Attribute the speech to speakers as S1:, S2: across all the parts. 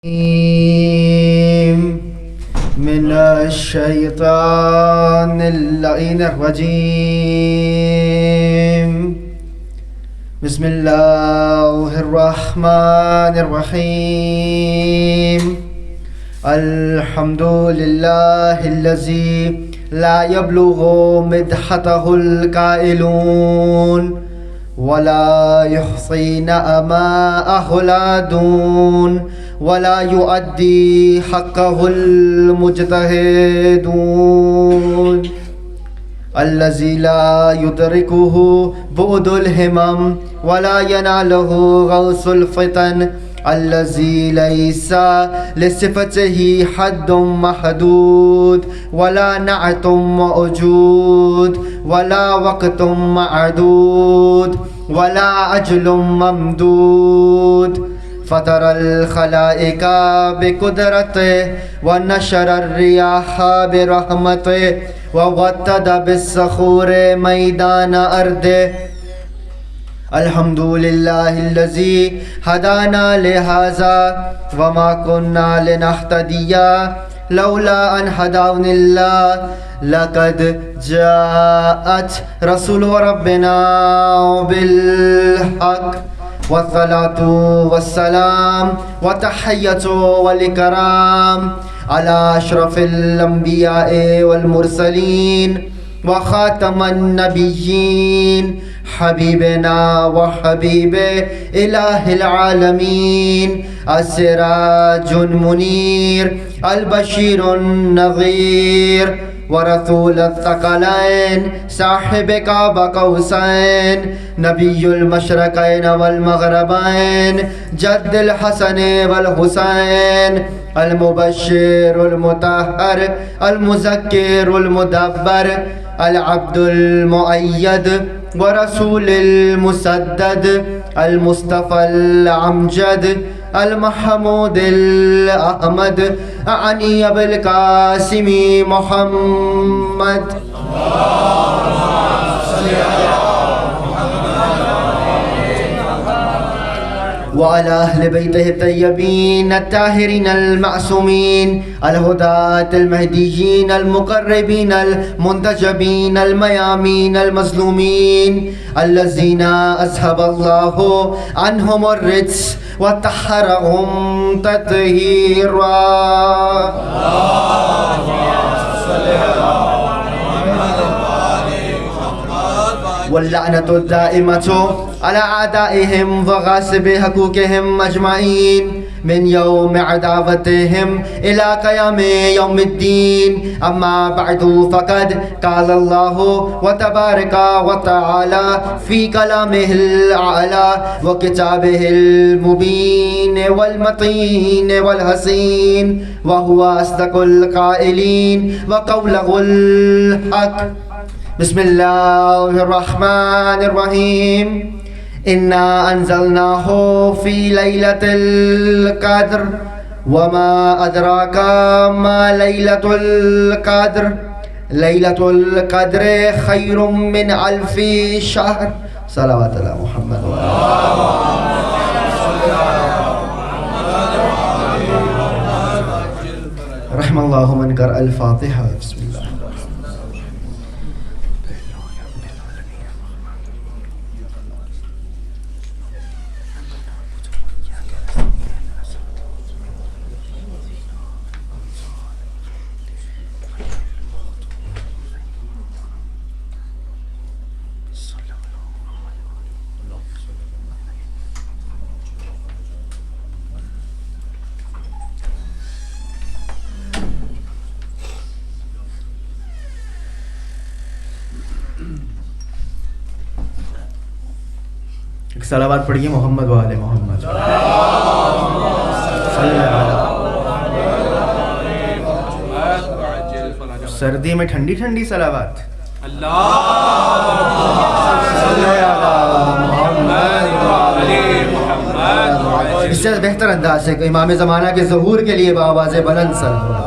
S1: من الشيطان اللعين الرجيم. بسم الله الرحمن الرحيم. الحمد لله الذي لا يبلغ مدحته القائلون ولا يحصي نعماءه العادون ولا يؤدي حقه المجتهدون. الذي لا يدركه بعد الهمم ولا يناله غوث الفتن. الذي ليس لصفته حد محدود ولا نعت موجود ولا وقت معدود ولا أجل ممدود. فطر الخلائق بقدرته ونشر الرياح برحمته ووطد بالصخور ميدان أرضه. الحمد لله الذي هدانا لهذا وما كنا لنهتدي لولا أن هدانا الله. لقد جاءت رسول ربنا بالحق والصلاة والسلام وتحية والإكرام على أشرف الأنبياء والمرسلين وخاتم النبيين حبيبنا وحبيب إله العالمين السراج المنير البشير النذير ورسول الثقلين صاحب قاب قوسين نبي المشرقين والمغربين جد الحسن والحسين المبشر المطهر المذكر المدبر العبد المؤيد ورسول المسدد المصطفى الأمجد المحمود الأحمد أعني بالقاسم محمد. وعلى أهل بيته الطيبين الطاهرين المعصومين الهداة المهديين المقربين المنتجبين الميامين المظلومين الذين أذهب الله عنهم الرجس وطهرهم تطهيرا. واللعنة الدائمة على أعدائهم وغاصب حقوقهم أجمعين من يوم عداوتهم إلى قيام يوم الدين. أما بعد فقد قال الله وتبارك وتعالى في كلامه الأعلى وكتابه المبين والمتين والحسين وهو أصدق القائلين وقوله الحق. بسم الله الرحمن الرحيم. إنا أنزلناه في ليلة القدر وما أدراك ما ليلة القدر. ليلة القدر خير من 1000 شهر. صلوات على محمد رحم الله من قرأ الفاتحة. بسم الله. صلوات پڑھیے محمد و آل محمد. سردی میں ٹھنڈی ٹھنڈی صلوات. اس سے بہتر انداز ہے کہ امام زمانہ کے ظہور کے لیے بآواز بلند صلی اللہ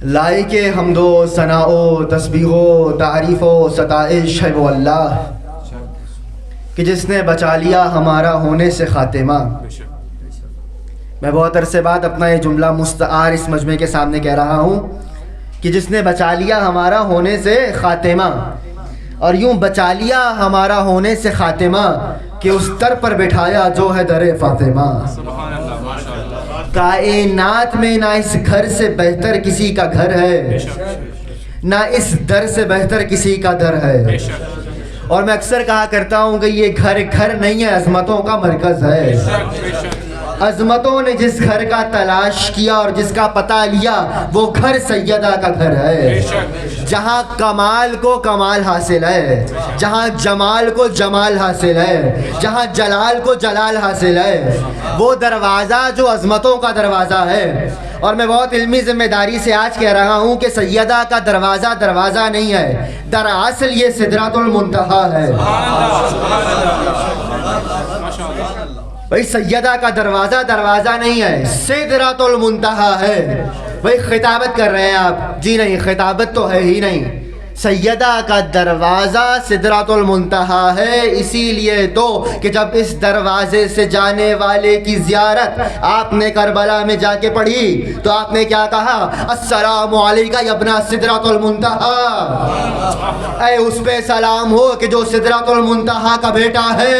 S1: لائق حمد و ثنا و تسبیح و تعریف و ستائش ہے وہ اللہ کہ جس نے بچا لیا ہمارا ہونے سے خاتمہ. میں بہت عرصے بعد اپنا یہ جملہ مستعار اس مجمع کے سامنے کہہ رہا ہوں کہ جس نے بچا لیا ہمارا ہونے سے خاتمہ، اور یوں بچا لیا ہمارا ہونے سے خاتمہ کہ اس در پر بٹھایا جو ہے در فاطمہ. کائنات میں نہ اس گھر سے بہتر کسی کا گھر ہے، نہ اس در سے بہتر کسی کا در ہے. اور میں اکثر کہا کرتا ہوں کہ یہ گھر نہیں ہے، عظمتوں کا مرکز ہے. عظمتوں نے جس گھر کا تلاش کیا اور جس کا پتہ لیا وہ گھر سیدہ کا گھر ہے، جہاں کمال کو کمال حاصل ہے، جہاں جمال کو جمال حاصل ہے، جہاں جلال کو جلال حاصل ہے. وہ دروازہ جو عظمتوں کا دروازہ ہے. اور میں بہت علمی ذمہ داری سے آج کہہ رہا ہوں کہ سیدہ کا دروازہ نہیں ہے، دراصل یہ سدرۃ المنتہا ہے. بھائی سیدہ کا دروازہ نہیں ہے، سدرۃ المنتہا ہے. بھائی خطابت کر رہے ہیں آپ؟ جی نہیں، خطابت تو ہے ہی نہیں. سیدہ کا دروازہ سدرۃ المنتہا ہے، اسی لیے تو کہ جب اس دروازے سے جانے والے کی زیارت آپ نے کربلا میں جا کے پڑھی تو آپ نے کیا کہا؟ السلام علیکہ یا ابن سدرۃ المنتہا. اے اس پہ سلام ہو کہ جو سدرۃ المنتہا کا بیٹا ہے.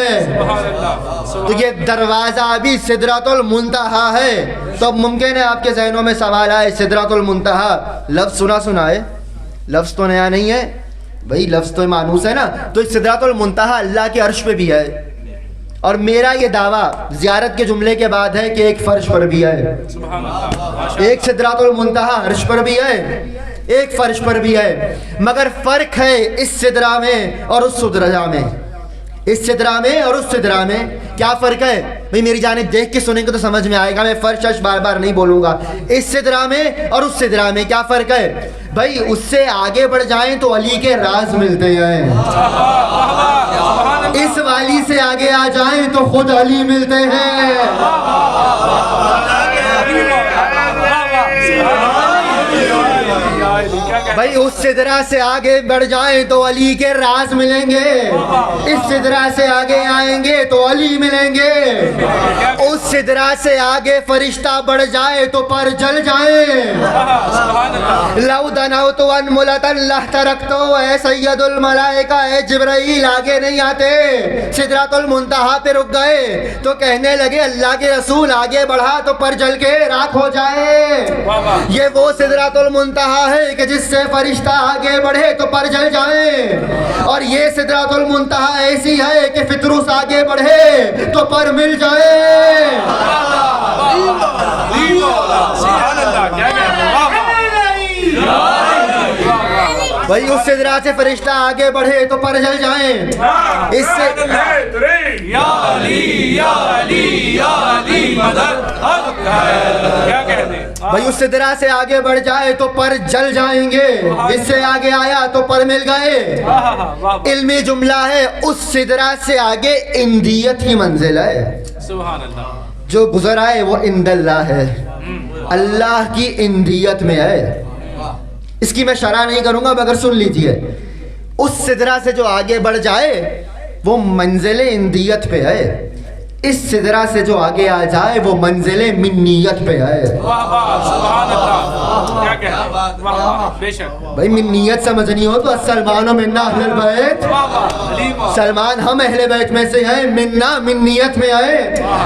S1: تو یہ دروازہ بھی سدرۃ المنتہا ہے. تو اب ممکن ہے آپ کے ذہنوں میں سوال آئے، سدرۃ المنتہا لفظ سنا ہے، لفظ تو نیا نہیں ہے بھائی، لفظ تو مانوس ہے نا. تو سدرۃ المنتہا اللہ کے عرش پہ بھی ہے، اور میرا یہ دعویٰ زیارت کے جملے کے بعد ہے کہ ایک فرش پر بھی ہے. ایک سدرۃ المنتہا عرش پر بھی ہے، ایک فرش پر بھی ہے. مگر فرق ہے اس سدرہ میں اور اس سدرہ میں. اس سدرہ میں اور اس سدرہ میں کیا فرق ہے بھئی؟ میری جانب دیکھ کے سنیں گے تو سمجھ میں آئے گا، میں فرش بار بار نہیں بولوں گا. اس سدرہ میں اور اس سدرہ میں کیا فرق ہے بھئی؟ اس سے آگے بڑھ جائیں تو علی کے راز ملتے ہیں، اس والی سے آگے آ جائیں تو خود علی ملتے ہیں. بھائی اس سدرہ سے آگے بڑھ جائیں تو علی کے راز ملیں گے، اس سدرہ سے آگے آئیں گے تو علی ملیں گے. اس سدرہ سے آگے فرشتہ بڑھ جائے تو پر جل جائیں. لو دنوت انملتا لاحترقت، اے سید الملائکہ اے جبرائیل آگے نہیں آتے. سدرۃ المنتہا پہ رک گئے تو کہنے لگے اللہ کے رسول آگے بڑھا تو پر جل کے راکھ ہو جائے. یہ وہ سدرۃ المنتہا ہے کہ جس سے فرشتہ آگے بڑھے تو پر جل جائیں، اور یہ سدرۃ المنتہا ایسی ہے کہ فطرس آگے بڑھے تو پر مل جائے. بھائی اس سدرہ سے فرشتہ آگے بڑھے تو پر جل جائیں. اس سے بھائی اس سدرہ سے آگے بڑھ جائے تو پر جل جائیں گے، اس سے آگے آیا تو پر مل گئے. علمی جملہ ہے اس سدرہ سے آگے اندیت ہی منزل ہے. جو گزر آئے وہ اند اللہ ہے، اللہ کی اندیت میں ہے. اس کی میں شرح نہیں کروں گا مگر سن لیجئے. اس سدرہ سے جو آگے بڑھ جائے وہ منزل اندیت پہ ہے، اس سدرہ سے جو آگے آ جائے وہ منزل منیت پہ ہے. بھائی منیت سمجھنی ہو تو سلمان و منا اہل البیت، سلمان ہم اہل بیت میں سے ہیں، منا منیت میں آئے.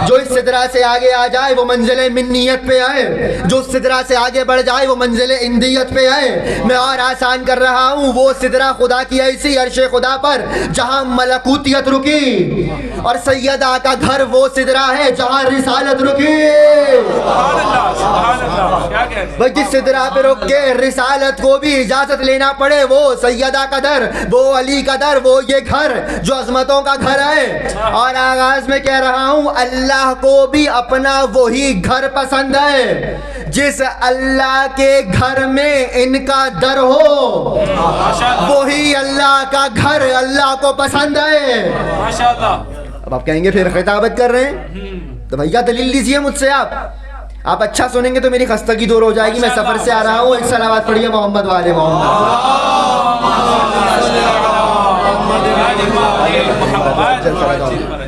S1: جو اس سدرہ سے آگے آ جائے وہ منزل منیت پہ آئے، جو اس سدرہ سے آگے بڑھ جائے وہ منزل اندیت پہ آئے. میں اور آسان کر رہا ہوں، وہ سدرہ خدا کی ایسی عرش خدا پر جہاں ملکوتیت رکی، اور سیدہ کا گھر وہ سدرہ ہے جہاں رسالت رکی. بھائی جس سدرہ پہ رک کے رسالت کو بھی اجازت لینا پڑے، وہ سیدہ کا در، وہ علی کا در، وہ یہ گھر جو عظمتوں کا گھر ہے. اور آغاز میں کہہ رہا ہوں اللہ کو بھی اپنا وہی گھر پسند ہے جس اللہ کے گھر میں ان کا در ہو، وہی اللہ کا گھر اللہ کو پسند ہے. اب آپ کہیں گے پھر خطابت کر رہے ہیں تو بھیا دلیل لیجئے مجھ سے آپ. آپ اچھا سنیں گے تو میری خستگی دور ہو جائے گی. میں سفر سے آ رہا ہوں. ایک صلوات پڑھیے محمد والے محمد.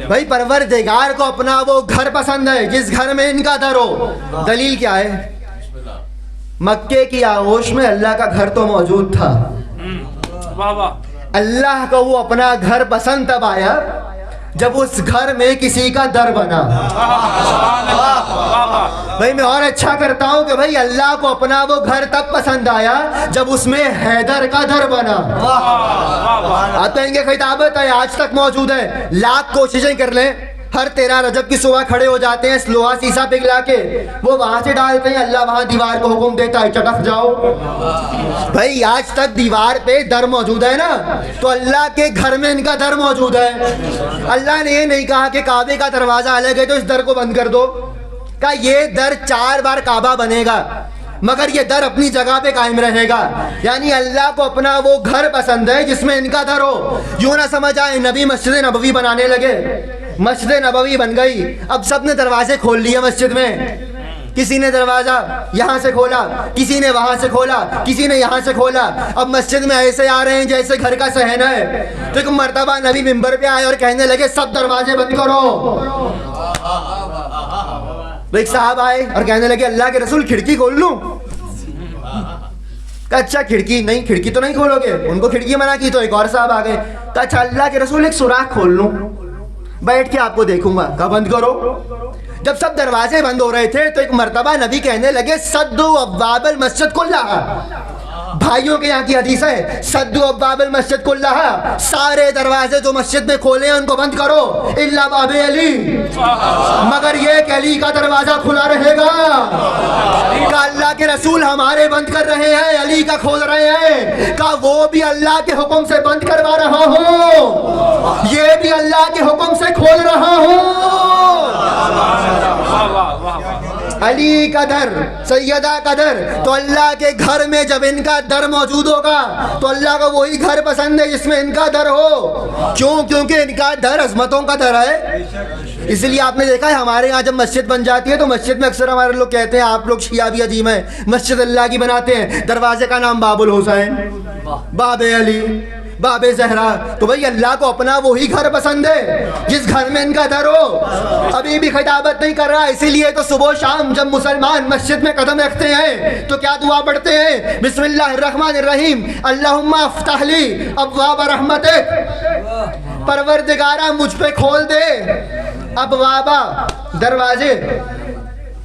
S1: بھائی پروردگار کو اپنا وہ گھر پسند ہے جس گھر میں ان کا در ہو. دلیل کیا ہے؟ مکے کی آغوش میں اللہ کا گھر تو موجود تھا. اللہ کو وہ اپنا گھر پسند تب آیا جب اس گھر میں کسی کا در بنا. بھائی میں اور اچھا کرتا ہوں کہ بھائی اللہ کو اپنا وہ گھر تب پسند آیا جب اس میں حیدر کا در بنا. آپ کہیں گے خطابت ہے آج تک موجود ہے. لاکھ کوششیں کر لیں, ہر 13 رجب کی صبح کھڑے ہو جاتے ہیں, لوہا سیسا پگھلا کے وہ وہاں سے ڈالتے ہیں, اللہ وہاں دیوار کو حکم دیتا ہے چٹک جاؤ. بھائی آج تک دیوار پہ در موجود ہے نا, تو اللہ کے گھر میں ان کا در موجود ہے. اللہ نے یہ نہیں کہا کہ کعبے کا دروازہ الگ ہے تو اس در کو بند کر دو. کہا یہ در 4 بار کعبہ بنے گا مگر یہ در اپنی جگہ پہ قائم رہے گا. یعنی اللہ کو اپنا وہ گھر پسند ہے جس میں ان کا در ہو. یوں نہ سمجھ آئے نبی مسجد نبوی بنانے لگے, مسجد نبوی بن گئی, اب سب نے دروازے کھول لیے مسجد میں. کسی نے دروازہ یہاں سے کھولا, کسی نے وہاں سے کھولا, کسی نے یہاں سے کھولا. اب مسجد میں ایسے آ رہے ہیں جیسے گھر کا صحن ہے. تو ایک مرتبہ نبی ممبر پہ آئے اور کہنے لگے سب دروازے بند کرو. تو ایک صاحب آئے اور کہنے لگے اللہ کے رسول کھڑکی کھول لوں؟ کہا اچھا کھڑکی نہیں, کھڑکی تو نہیں کھولو گے. ان کو کھڑکی منع کی تو ایک اور صاحب آ گئے. کہا اچھا اللہ کے رسول ایک سوراخ کھول لوں, بیٹھ کے آپ کو دیکھوں گا. کہا بند کرو. جب سب دروازے بند ہو رہے تھے تو ایک مرتبہ نبی کہنے لگے سدو ابواب المسجد کلھا. بھائیوں کے یہاں کی حدیث ہے سدو ابواب المسجد کلھا, سارے دروازے جو مسجد میں کھولے ہیں ان کو بند کرو الا باب علی, مگر یہ کہ علی کا دروازہ کھلا رہے گا. کہ اللہ کے رسول ہمارے بند کر رہے ہیں, علی کا کھول رہے ہیں. کہ وہ بھی اللہ کے حکم سے بند کروا رہا ہوں, یہ بھی اللہ کے حکم سے کھول رہا ہوں. علی کا در, سیدہ کا در. تو اللہ کے گھر میں جب ان کا در موجود ہوگا تو اللہ کا وہی گھر پسند ہے جس میں ان کا در ہو. کیوں؟ کیونکہ ان کا در عظمتوں کا در ہے. اس لیے آپ نے دیکھا ہے ہمارے یہاں جب مسجد بن جاتی ہے تو مسجد میں اکثر ہمارے لوگ کہتے ہیں آپ لوگ شیعہ بھی عجیب ہیں, مسجد اللہ کی بناتے ہیں, دروازے کا نام باب الحسین, باب علی, باب زہرا. تو بھئی اللہ کو اپنا وہی گھر پسند ہے جس گھر میں ان کا در ہو. ابھی بھی خطابت نہیں کر رہا, اسی لیے تو صبح شام جب مسلمان مسجد میں قدم رکھتے ہیں تو کیا دعا پڑھتے ہیں؟ بسم اللہ الرحمن الرحیم, اللہم افتح لی ابواب رحمتک, پروردگارہ مجھ پہ کھول دے ابوابا, دروازے.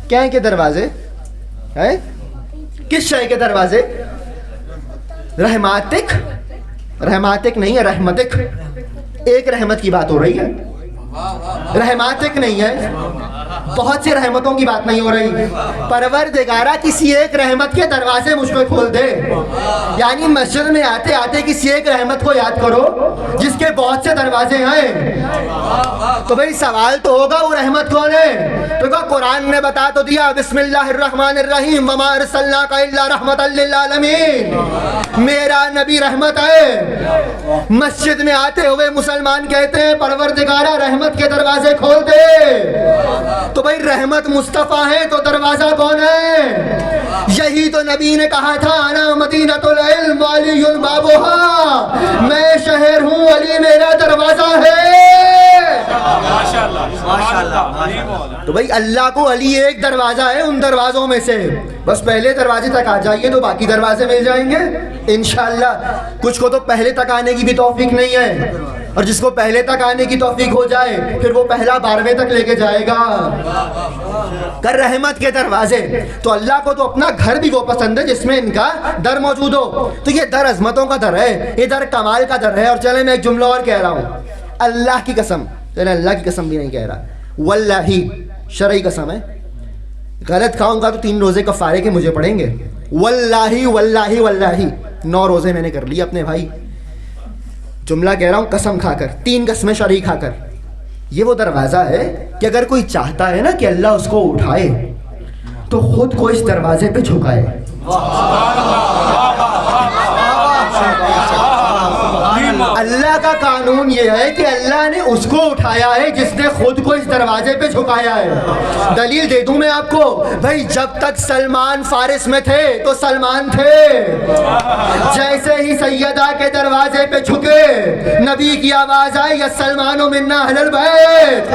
S1: کیا ہیں کہ دروازے ہیں؟ کس شے کے دروازے؟ رحماتک, رحماتک نہیں ہے رحمتک. ایک رحمت کی بات ہو رہی ہے, رحماتک نہیں ہے. بہت سی رحمتوں کی بات نہیں ہو رہی. پروردگارہ کسی ایک رحمت کے دروازے مجھ پہ کھول دے. یعنی مسجد میں آتے آتے کسی ایک رحمت کو یاد کرو جس کے بہت سے دروازے ہیں. تو بھئی سوال تو ہوگا وہ رحمت کون ہے؟ تو قرآن نے بتا تو دیا بسم اللہ الرحمن الرحیم وما ارسلناک الا رحمتا للعالمین, میرا نبی رحمت ہے. مسجد میں آتے ہوئے مسلمان کہتے ہیں پروردگارہ رحمت کے دروازے کھول دے. تو بھئی رحمت مصطفیٰ ہے تو دروازہ کون ہے؟ یہی تو نبی نے کہا تھا انا مدینۃ العلم وعلی بابها, میں شہر ہوں علی میرا دروازہ ہے. تو بھئی اللہ کو علی ایک دروازہ ہے ان دروازوں میں سے, بس پہلے دروازے تک آ جائیے تو باقی دروازے مل جائیں گے انشاءاللہ. کچھ کو تو پہلے تک آنے کی بھی توفیق نہیں ہے, اور جس کو پہلے تک آنے کی توفیق ہو جائے پھر وہ پہلا 12ویں تک لے کے جائے گا. کر رحمت کے دروازے. تو اللہ کو تو اپنا گھر بھی وہ پسند ہے جس میں ان کا در موجود ہو. تو یہ در عظمتوں کا در ہے, یہ در کمال کا در ہے. اور چلیں میں ایک جملہ اور کہہ رہا ہوں, اللہ کی قسم, چلیں اللہ کی قسم بھی نہیں کہہ رہا, واللہ شرعی قسم ہے, غلط کھاؤں گا تو 3 روزے کفارے کے مجھے پڑیں گے. واللہ واللہ واللہ 9 روزے میں نے کر لیے اپنے بھائی. جملہ کہہ رہا ہوں قسم کھا کر, 3 قسمیں شرعی کھا کر. یہ وہ دروازہ ہے کہ اگر کوئی چاہتا ہے نا کہ اللہ اس کو اٹھائے تو خود کو اس دروازے پہ جھکائے. اللہ کا قانون یہ ہے کہ اللہ نے اس کو اٹھایا ہے جس نے خود کو اس دروازے پہ جھکایا ہے. دلیل دے دوں میں آپ کو بھائی, جب تک سلمان فارس میں تھے تو سلمان تھے, جیسے ہی سیدہ کے دروازے پہ جھکے نبی کی آواز آئی یا سلمان منا اہل البیت,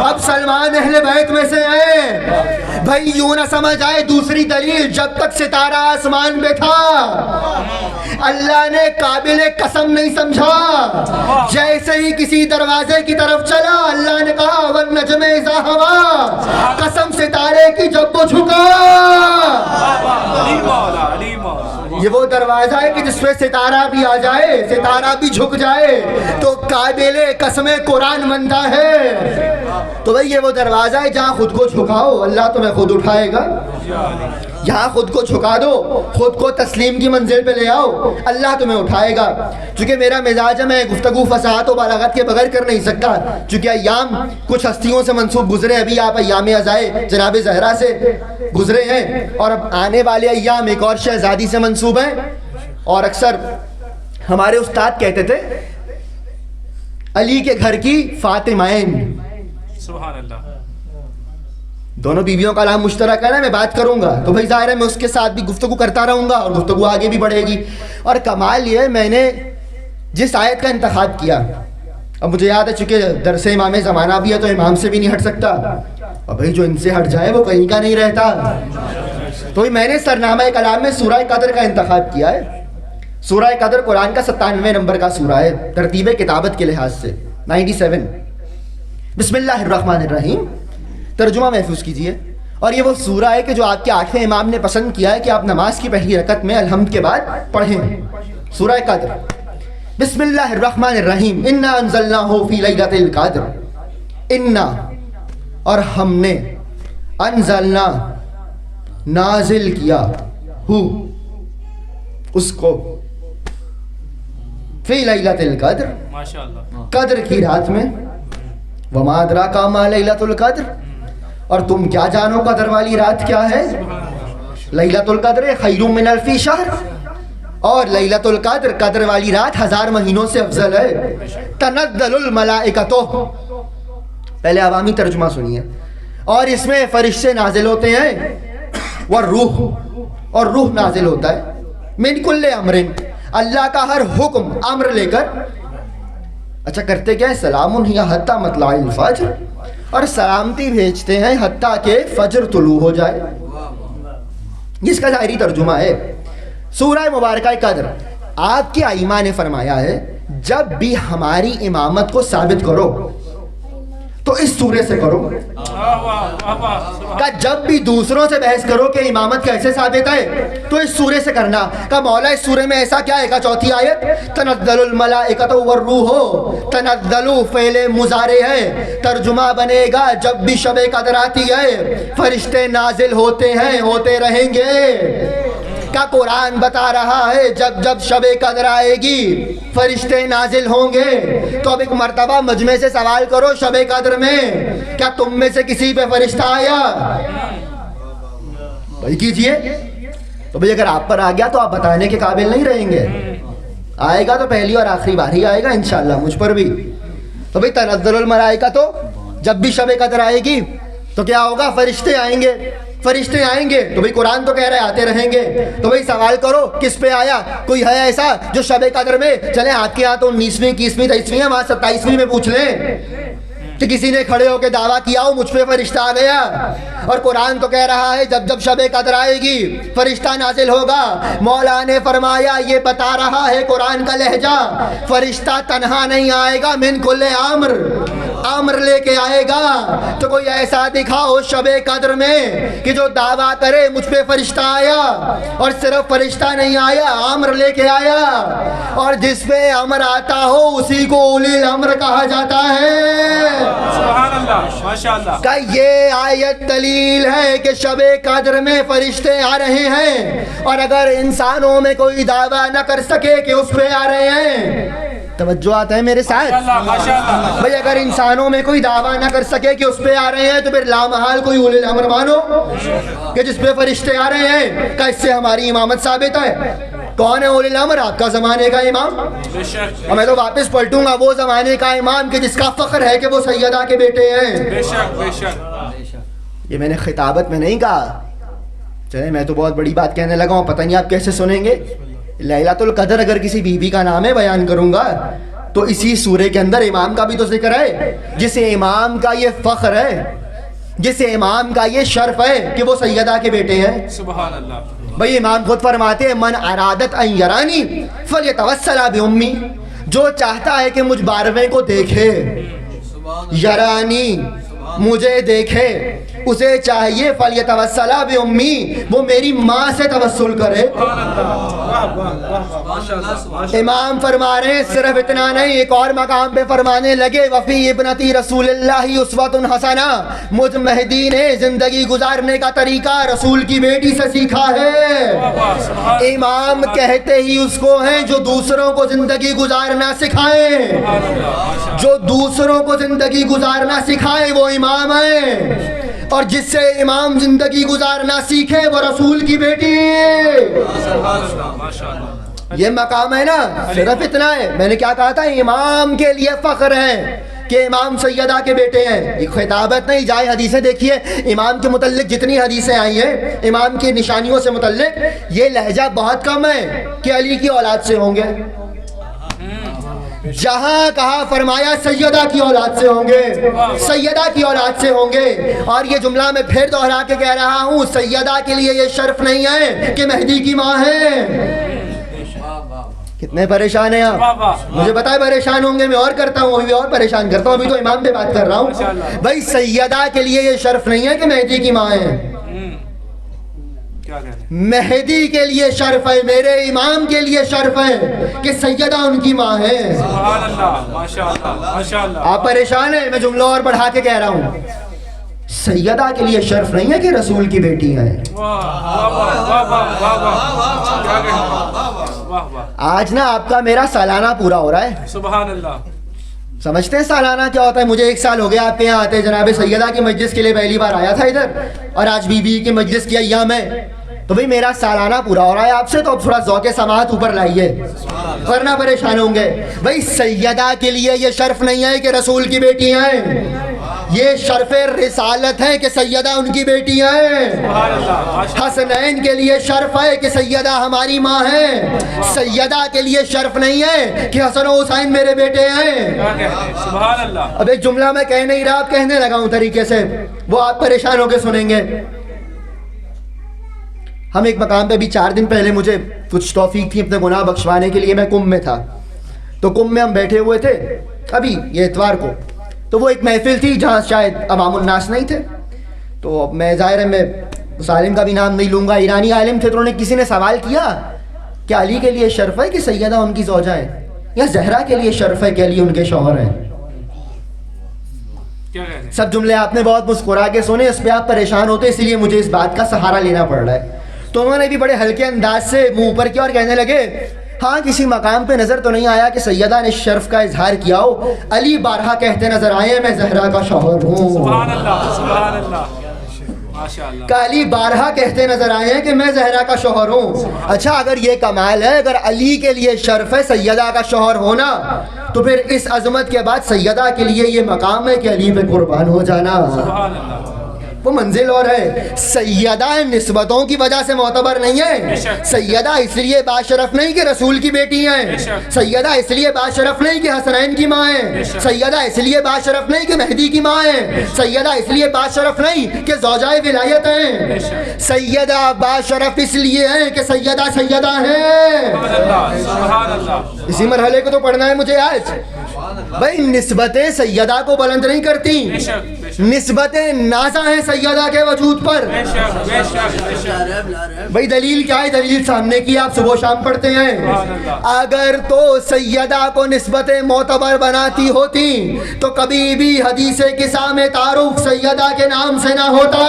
S1: اب سلمان اہل بیت میں سے ہیں. بھائی یوں نہ سمجھ آئے دوسری دلیل, جب تک ستارہ آسمان میں تھا اللہ نے قابل قسم نہیں سمجھا, جیسے ہی کسی دروازے کی طرف چلا اللہ نے کہا والنجم اذا ہوا, قسم ستارے کی جب وہ جھکا. یہ وہ دروازہ ہے کہ جس پہ ستارہ بھی آ جائے, ستارہ بھی جھک جائے تو قابل قسم قرآن بنتا ہے. تو بھئی یہ وہ دروازہ ہے جہاں خود کو جھکاؤ اللہ تمہیں خود اٹھائے گا. یہاں خود کو جھکا دو, خود کو تسلیم کی منزل پہ لے آؤ, اللہ تمہیں اٹھائے گا. چونکہ میرا مزاج ہے, میں گفتگو فصاحت و بلاغت کے بغیر کر نہیں سکتا, چونکہ ایام کچھ ہستیوں سے منسوب گزرے, ابھی آپ ایام عزائے جناب زہرا سے گزرے ہیں اور اب آنے والے ایام ایک اور شہزادی سے منسوب ہیں. اور اکثر ہمارے استاد کہتے تھے علی کے گھر کی فاطمین,
S2: سبحان اللہ,
S1: دونوں بیویوں کا نام مشترک ہے نا, میں بات کروں گا تو بھائی ظاہر ہے میں اس کے ساتھ بھی گفتگو کرتا رہوں گا اور گفتگو آگے بھی بڑھے گی. اور کمال یہ میں نے جس آیت کا انتخاب کیا, اب مجھے یاد ہے چونکہ درس امام زمانہ بھی ہے تو امام سے بھی نہیں ہٹ سکتا, اور بھائی جو ان سے ہٹ جائے وہ کہیں کا نہیں رہتا. تو میں نے سرنامہ کلام میں سورہ قدر کا انتخاب کیا ہے. سورہ قدر قرآن کا 97 نمبر کا سورہ ہے ترتیب کتابت کے لحاظ سے, 97. بسم اللہ الرحمن الرحیم, ترجمہ محفوظ کیجئے. اور یہ وہ سورہ ہے کہ جو آپ کے 8ویں امام نے پسند کیا ہے کہ آپ نماز کی پہلی رکعت میں الحمد کے بعد پڑھیں. سورہ قدر, بسم اللہ الرحمن الرحیم. انا انزلناہ فی لیلۃ القدر, انا اور ہم نے, انزلنا نازل کیا, ہو اس کو, فی لیلۃ القدر
S2: ماشاءاللہ,
S1: قدر کی رات میں, وما ادراک ما لیلۃ القدر, اور تم کیا جانو قدر والی رات کیا ہے. لیلۃ القدر خیر من الف شہر, اور لیلۃ القدر قدر والی رات 1000 مہینوں سے افضل ہے. تنزل الملائکۃ, پہلے عوامی ترجمہ سنیے, اور اس میں فرشتے نازل ہوتے ہیں, والروح, اور روح نازل ہوتا ہے, من کل امر, اللہ کا ہر حکم امر لے کر. اچھا کرتے کیا ہے, سلام ہی حتی مطلع الفجر, اور سلامتی بھیجتے ہیں حتیٰ کہ فجر طلوع ہو جائے. جس کا ظاہری ترجمہ ہے سورہ مبارکہ قدر. آپ کے ائمہ نے فرمایا ہے جب بھی ہماری امامت کو ثابت کرو تو اس سورے سے کرو, کہ جب بھی دوسروں سے بحث کرو کہ امامت کیسے ثابت ہے تو اس سورے سے کرنا. کہ مولا اس سورے میں ایسا کیا ہے, کہ چوتھی آیت تنزل الملائکۃ والروح, تنزل فعل مضارع ہے, ترجمہ بنے گا جب بھی شب قدر آتی ہے فرشتے نازل ہوتے ہیں, ہوتے رہیں گے. کا قرآن بتا رہا ہے جب جب شب قدر آئے گی فرشتے نازل ہوں گے. تو اب ایک مرتبہ مجمع سے سوال کرو شب قدر میں کیا تم میں سے کسی پہ فرشتہ آیا, بھائی کیجئے. تو بھائی اگر آپ پر آ گیا تو آپ بتانے کے قابل نہیں رہیں گے, آئے گا تو پہلی اور آخری بار ہی آئے گا انشاءاللہ مجھ پر بھی. تو بھائی تنزل الملائکہ, تو جب بھی شب قدر آئے گی تو کیا ہوگا, فرشتے آئیں گے. فرشتے آئیں گے تو بھئی قرآن تو کہہ رہے آتے رہیں گے. تو بھئی سوال کرو کس پہ آیا, کوئی ہے ایسا جو شب قدر میں, چلیں آپ کے یہاں تو 19ویں 21ویں 23ویں ہے, وہاں 27ویں میں پوچھ لیں کہ کسی نے کھڑے ہو کے دعویٰ کیا ہو مجھ پہ فرشتہ آ گیا. اور قرآن تو کہہ رہا ہے جب جب شب قدر آئے گی فرشتہ نازل ہوگا. مولا نے فرمایا یہ بتا رہا ہے قرآن کا لہجہ, فرشتہ تنہا نہیں آئے گا, من کل امر, امر لے کے آئے گا. تو کوئی ایسا دکھاؤ شب قدر میں کہ جو دعویٰ کرے مجھ پہ فرشتہ آیا, اور صرف فرشتہ نہیں آیا امر لے کے آیا. اور جس پہ امر آتا ہو اسی کو اولی الامر کہا جاتا ہے.
S2: سبحان اللہ, ماشاءاللہ,
S1: کہ یہ آیت دلیل ہے کہ شب قدر میں فرشتے آ رہے ہیں. اور اگر انسانوں میں کوئی دعویٰ نہ کر سکے کہ اس پہ آ رہے ہیں, توجہ آتا ہے میرے ساتھ بھئی, اگر انسانوں میں کوئی دعویٰ نہ کر سکے کہ اس پہ آ رہے ہیں تو پھر لامحال کوئی اولی الامر مانو کہ جس پہ فرشتے آ رہے ہیں, کہ اس سے ہماری امامت ثابت ہے. کون ہے اولی الامر؟ آپ کا زمانے کا امام.
S2: بے شک
S1: اور میں تو واپس پلٹوں گا، وہ زمانے کا امام کہ جس کا فخر ہے کہ وہ سیدہ کے بیٹے ہیں.
S2: بے شک بے شک.
S1: یہ میں نے خطابت میں نہیں کہا. چلے میں تو بہت بڑی بات کہنے لگا ہوں، پتہ نہیں آپ کیسے سنیں گے. لیلۃ القدر اگر کسی بیوی کا نام ہے بیان کروں گا تو اسی سورے کے اندر امام کا بھی تو ذکر ہے. جس امام کا یہ فخر ہے، جس امام کا یہ شرف ہے کہ وہ سیدہ کے بیٹے ہیں.
S2: سبحان اللہ.
S1: بھئی امام خود فرماتے ہیں من ارادت ان یرانی فلیتوسل بامی، جو چاہتا ہے کہ مجھ 12ویں کو دیکھے، یرانی مجھے دیکھے، اسے چاہیے فلیتوسل بامی، وہ میری ماں سے توسل کرے. امام فرما رہے ہیں صرف اتنا نہیں، ایک اور مقام پہ فرمانے لگے وفی ابنتی رسول اللہ اسوۃ حسنہ، مجھ مہدی نے زندگی گزارنے کا طریقہ رسول کی بیٹی سے سیکھا ہے. امام کہتے ہی اس کو ہیں جو دوسروں کو زندگی گزارنا سکھائیں، جو دوسروں کو زندگی گزارنا سکھائیں وہ امام ہیں، اور جس سے امام زندگی گزارنا سیکھے وہ رسول کی بیٹی. یہ مقام ہے نا، صرف اتنا ہے. میں نے کیا کہا تھا؟ امام کے لیے فخر ہے کہ امام سیدہ کے بیٹے ہیں. یہ خطابت نہیں، جائے حدیثیں دیکھیے امام کے متعلق جتنی حدیثیں آئی ہیں امام کی نشانیوں سے متعلق، یہ لہجہ بہت کم ہے کہ علی کی اولاد سے ہوں گے. جہاں کہا فرمایا سیدہ کی اولاد سے ہوں گے، سیدہ کی اولاد سے ہوں گے. اور یہ جملہ میں پھر دوہرا کے کہہ رہا ہوں، سیدہ کے لیے یہ شرف نہیں ہے کہ مہدی کی ماں ہے. کتنے پریشان ہیں آپ؟ مجھے پتا ہے پریشان ہوں گے، میں اور کرتا ہوں، ابھی اور پریشان کرتا ہوں، ابھی تو امام پہ بات کر رہا ہوں. بھائی سیدہ کے لیے یہ شرف نہیں ہے کہ مہدی کی ماں ہے. مہدی کے لیے شرف ہے، میرے امام کے لیے شرف ہے کہ سیدہ ان کی ماں ہے.
S2: سبحان اللہ. ماشاءاللہ ماشاءاللہ.
S1: آپ پریشان ہیں؟ میں جملہ اور بڑھا کے کہہ رہا ہوں، سیدہ کے لیے شرف نہیں ہے کہ رسول کی بیٹی ہیں. آج نا آپ کا میرا سالانہ پورا ہو رہا ہے.
S2: سبحان اللہ.
S1: سمجھتے ہیں سالانہ کیا ہوتا ہے؟ مجھے 1 سال ہو گیا آپ کے یہاں آتے، جناب سیدہ کی مجلس کے لیے پہلی بار آیا تھا ادھر، اور آج بی بی کی مجلس کیا ایام ہے، تو بھئی میرا سالانہ پورا ہو رہا ہے آپ سے، تو اب تھوڑا ذوق سماعت اوپر لائیے ورنہ پریشان ہوں گے. بھئی سیدہ کے لیے یہ شرف نہیں ہے کہ رسول کی بیٹی ہیں، یہ شرف رسالت ہے کہ سیدہ ان کی بیٹی ہیں. حسنین کے لیے شرف ہے کہ سیدہ ہماری ماں ہے. سیدہ کے لیے شرف نہیں ہے کہ حسن و حسین میرے بیٹے ہیں.
S2: سبحان اللہ.
S1: اب ایک جملہ میں کہہ نہیں رہا، اب کہنے لگا ہوں طریقے سے، وہ آپ پریشان ہو کے سنیں گے. ہم ایک مقام پہ بھی 4 دن پہلے مجھے کچھ توفیق تھی اپنے گناہ بخشوانے کے لیے، میں کمبھ میں تھا، تو کمبھ میں ہم بیٹھے ہوئے تھے ابھی یہ اتوار کو، تو وہ ایک محفل تھی جہاں شاید عوام الناس نہیں تھے. تو میں ظاہر ہے میں اس عالم کا بھی نام نہیں لوں گا، ایرانی عالم تھے، تو انہوں نے کسی نے سوال کیا کہ علی کے لیے شرف ہے کہ سیدہ ان کی زوجہ ہیں، یا زہرا کے لیے شرف ہے کہ علی ان کے شوہر ہیں. سب جملے آپ نے بہت مسکرا کے سنے، اس پہ آپ پریشان ہوتے، اس لیے مجھے اس بات کا سہارا لینا پڑ رہا ہے. تو انہوں نے بھی بڑے ہلکے انداز سے منہ اوپر کیا اور کہنے لگے ہاں کسی مقام پہ نظر تو نہیں آیا کہ سیدہ نے شرف کا اظہار کیا ہو، علی بارہا کہتے نظر آئے میں زہرا کا شوہر ہوں.
S2: سبحان اللہ. سبحان اللہ. ماشاءاللہ.
S1: کہ علی بارہا کہتے نظر آئے ہیں کہ میں زہرا کا شوہر ہوں. اچھا اگر یہ کمال ہے، اگر علی کے لیے شرف ہے سیدہ کا شوہر ہونا، تو پھر اس عظمت کے بعد سیدہ کے لیے یہ مقام ہے کہ علی پہ قربان ہو جانا.
S2: سبحان اللہ.
S1: وہ منزل اور ہے. سیدہ نسبتوں کی وجہ سے معتبر نہیں ہے. سیدہ اس لیے باشرف نہیں کہ رسول کی بیٹی ہیں. سیدہ اس لیے باشرف نہیں کہ حسنین کی ماں ہیں. سیدہ اس لیے باشرف نہیں کہ مہدی کی ماں ہیں. سیدہ اس لیے باشرف نہیں کہ زوجائے ولایت ہیں. سیدہ باشرف اس لیے ہیں کہ سیدہ سیدہ ہیں.
S2: سبحان اللہ.
S1: اسی مرحلے کو تو پڑھنا ہے مجھے آج. بھائی نسبتیں سیدہ کو بلند نہیں کرتی، نسبتیں نازا ہیں سیدہ کے وجود پر. بھائی دلیل کیا ہے؟ دلیل سامنے کی، آپ صبح و شام پڑھتے ہیں. اگر تو سیدہ کو نسبتیں معتبر بناتی ہوتی تو کبھی بھی حدیث قصہ میں تعارف سیدہ کے نام سے نہ ہوتا.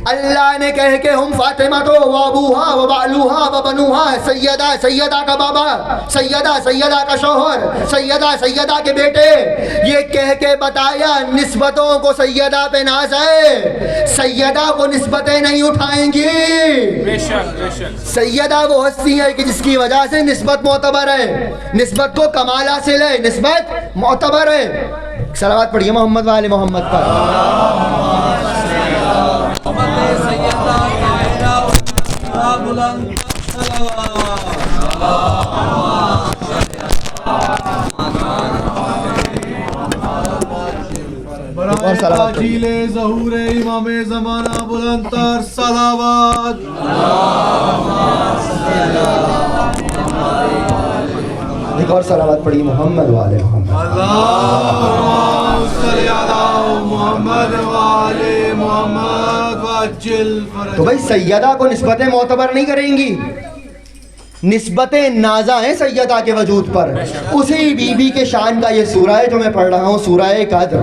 S1: اللہ نے کہہ کے ہم فاطمہ تو وابوہا وبالوہا وبنوہا، سیدہ کا بابا، سیدہ کا شوہر، سیدہ کے بیٹے، یہ کہہ کے بتایا نسبتوں کو سیدہ پہ ناز ہے، سیدہ کو نسبتیں نہیں اٹھائیں گی۔
S2: بے شک بے شک۔
S1: سیدہ وہ ہستی ہے کہ جس کی وجہ سے نسبت معتبر ہے، نسبت کو کمال حاصل ہے، نسبت معتبر ہے۔ صلوات پڑھیے محمد والے محمد پر۔
S3: جیل ظہور امام زمانہ بلند تر صلوات۔
S1: ایک اور صلوات پڑھیے محمد والے محمد۔
S3: اللہم صلی علی محمد وآل محمد وعجل فرج۔
S1: تو بھائی سیدہ کو نسبتیں معتبر نہیں کریں گی، نسبتیں نازا ہیں سیدہ کے وجود پر۔ اسی بی بی کے شان کا یہ سورہ ہے جو میں پڑھ رہا ہوں، سورہ قدر،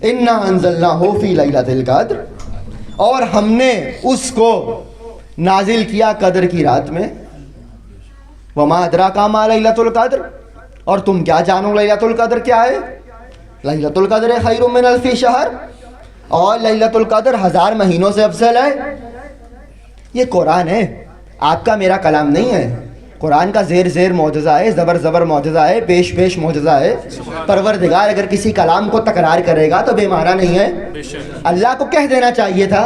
S1: انا انزلناہ فی لیلۃ القدر، اور ہم نے اس کو نازل کیا قدر کی رات میں۔ وما ادراک ما لیلۃ القدر، اور تم کیا جانو لیلۃ القدر کیا ہے؟ لیلۃ القدر خیر من الف شہر، اور لیلۃ القدر 1000 مہینوں سے افضل ہے۔ یہ قرآن ہے، آپ کا میرا کلام نہیں ہے۔ قرآن کا زیر زیر معجزہ ہے، زبر زبر معجزہ ہے، پیش پیش معجزہ ہے۔ پروردگار اگر کسی کلام کو تکرار کرے گا تو بے معنی نہیں ہے۔ اللہ کو کہہ دینا چاہیے تھا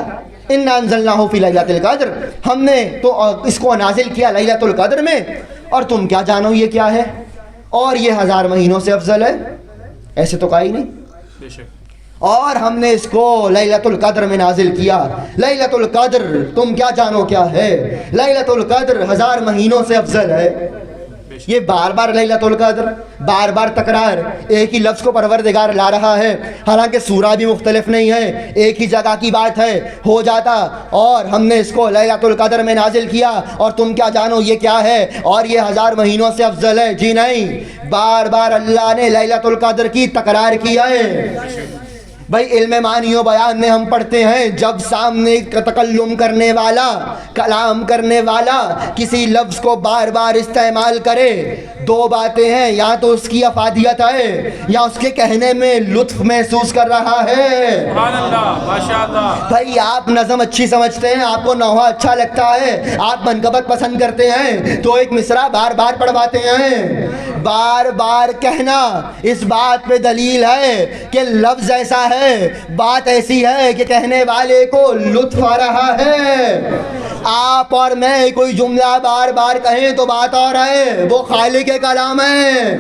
S1: انا انزلناہ فی لیلۃ القدر، ہم نے تو اس کو نازل کیا لیلۃ القدر میں، اور تم کیا جانو یہ کیا ہے، اور یہ 1000 مہینوں سے افضل ہے۔ ایسے تو کہا ہی نہیں۔
S2: بے شک۔
S1: اور ہم نے اس کو لیلۃ القدر میں نازل کیا۔ لیلۃ القدر تم کیا جانو کیا ہے، لیلۃ القدر 1000 مہینوں سے افضل ہے۔ یہ بار بار لیلۃ القدر، بار بار تکرار، ایک ہی لفظ کو پروردگار لا رہا ہے، حالانکہ سورہ بھی مختلف نہیں ہے، ایک ہی جگہ کی بات ہے، ہو جاتا اور ہم نے اس کو لیلۃ القدر میں نازل کیا اور تم کیا جانو یہ کیا ہے، اور یہ 1000 مہینوں سے افضل ہے۔ جی نہیں، بار بار اللہ نے لیلۃ القدر کی تکرار کیا ہے۔ بھائی علم معنی و بیان میں ہم پڑھتے ہیں جب سامنے تکلم کرنے والا، کلام کرنے والا کسی لفظ کو بار بار استعمال کرے، دو باتیں ہیں، یا تو اس کی افادیت ہے یا اس کے کہنے میں لطف محسوس کر رہا ہے۔
S2: سبحان اللہ، ماشاء اللہ۔
S1: بھائی آپ نظم اچھی سمجھتے ہیں، آپ کو نوحہ اچھا لگتا ہے، آپ منقبت پسند کرتے ہیں، تو ایک مصرع بار بار پڑھواتے ہیں۔ بار بار کہنا اس بات پہ دلیل ہے کہ لفظ ایسا ہے، بات ایسی ہے کہ کہنے والے کو لطف آ رہا ہے۔ آپ اور میں کوئی جملہ بار بار کہیں تو بات اور ہے، وہ خالق کلام ہے۔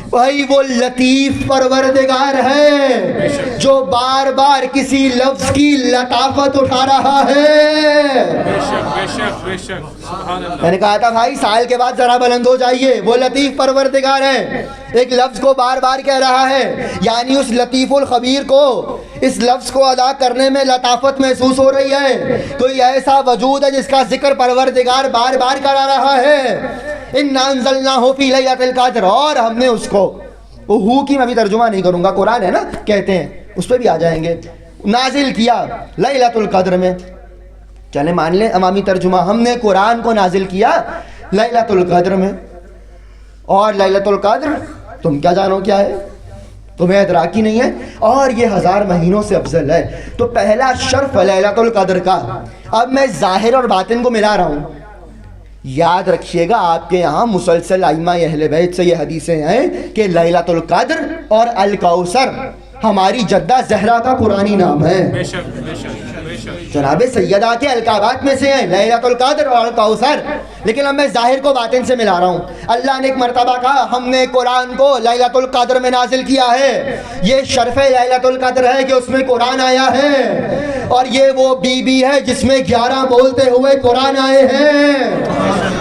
S1: بھائی وہ لطیف پروردگار ہے جو بار بار کسی لفظ کی لطافت اٹھا رہا ہے۔
S2: بے شک بے شک بے شک، سبحان اللہ۔
S1: میں نے کہا تھا بھائی سال کے بعد ذرا بلند ہو جائیے، وہ لطیف پروردگار ہے، ایک لفظ کو بار بار کہہ رہا ہے، یعنی اس لطیف الخبیر کو اس لفظ کو ادا کرنے میں لطافت محسوس ہو رہی ہے۔ کوئی ایسا وجود ہے جس کا ذکر پروردگار بار بار کرا رہا ہے۔ انا انزلناہ فی لیلۃ القدر، اور ہم نے اس کو، ہو کی میں بھی ترجمہ نہیں کروں گا، قرآن ہے نا کہتے ہیں، اس پہ بھی آ جائیں گے، نازل کیا لیلۃ القدر میں۔ چلیں مان لیں عوامی ترجمہ، ہم نے قرآن کو نازل کیا لیلۃ القدر میں، اور لیلۃ القدر تم کیا جانو کیا ہے، تمہیں ادراک ہی نہیں ہے، اور یہ 1000 مہینوں سے افضل ہے۔ تو پہلا شرف لیلۃ القدر کا۔ اب میں ظاہر اور باطن کو ملا رہا ہوں۔ یاد رکھیے گا آپ کے یہاں مسلسل ائمہ اہل بیت سے یہ حدیثیں ہیں کہ لیلۃ القدر اور الکوثر ہماری جدہ زہرا کا قرآنی نام ہے۔
S2: بے شک بے شک بے شک۔
S1: جناب سیدہ کے القابات میں سے ہیں لیلۃ القدر اور الکوثر، لیکن اب میں ظاہر کو باطن سے ملا رہا ہوں۔ اللہ نے ایک مرتبہ کہا ہم نے قرآن کو لیلۃ القدر میں نازل کیا ہے، یہ شرف لیلۃ القدر ہے کہ اس میں قرآن آیا ہے، اور یہ وہ بی بی ہے جس میں 11 بولتے ہوئے قرآن آئے ہیں۔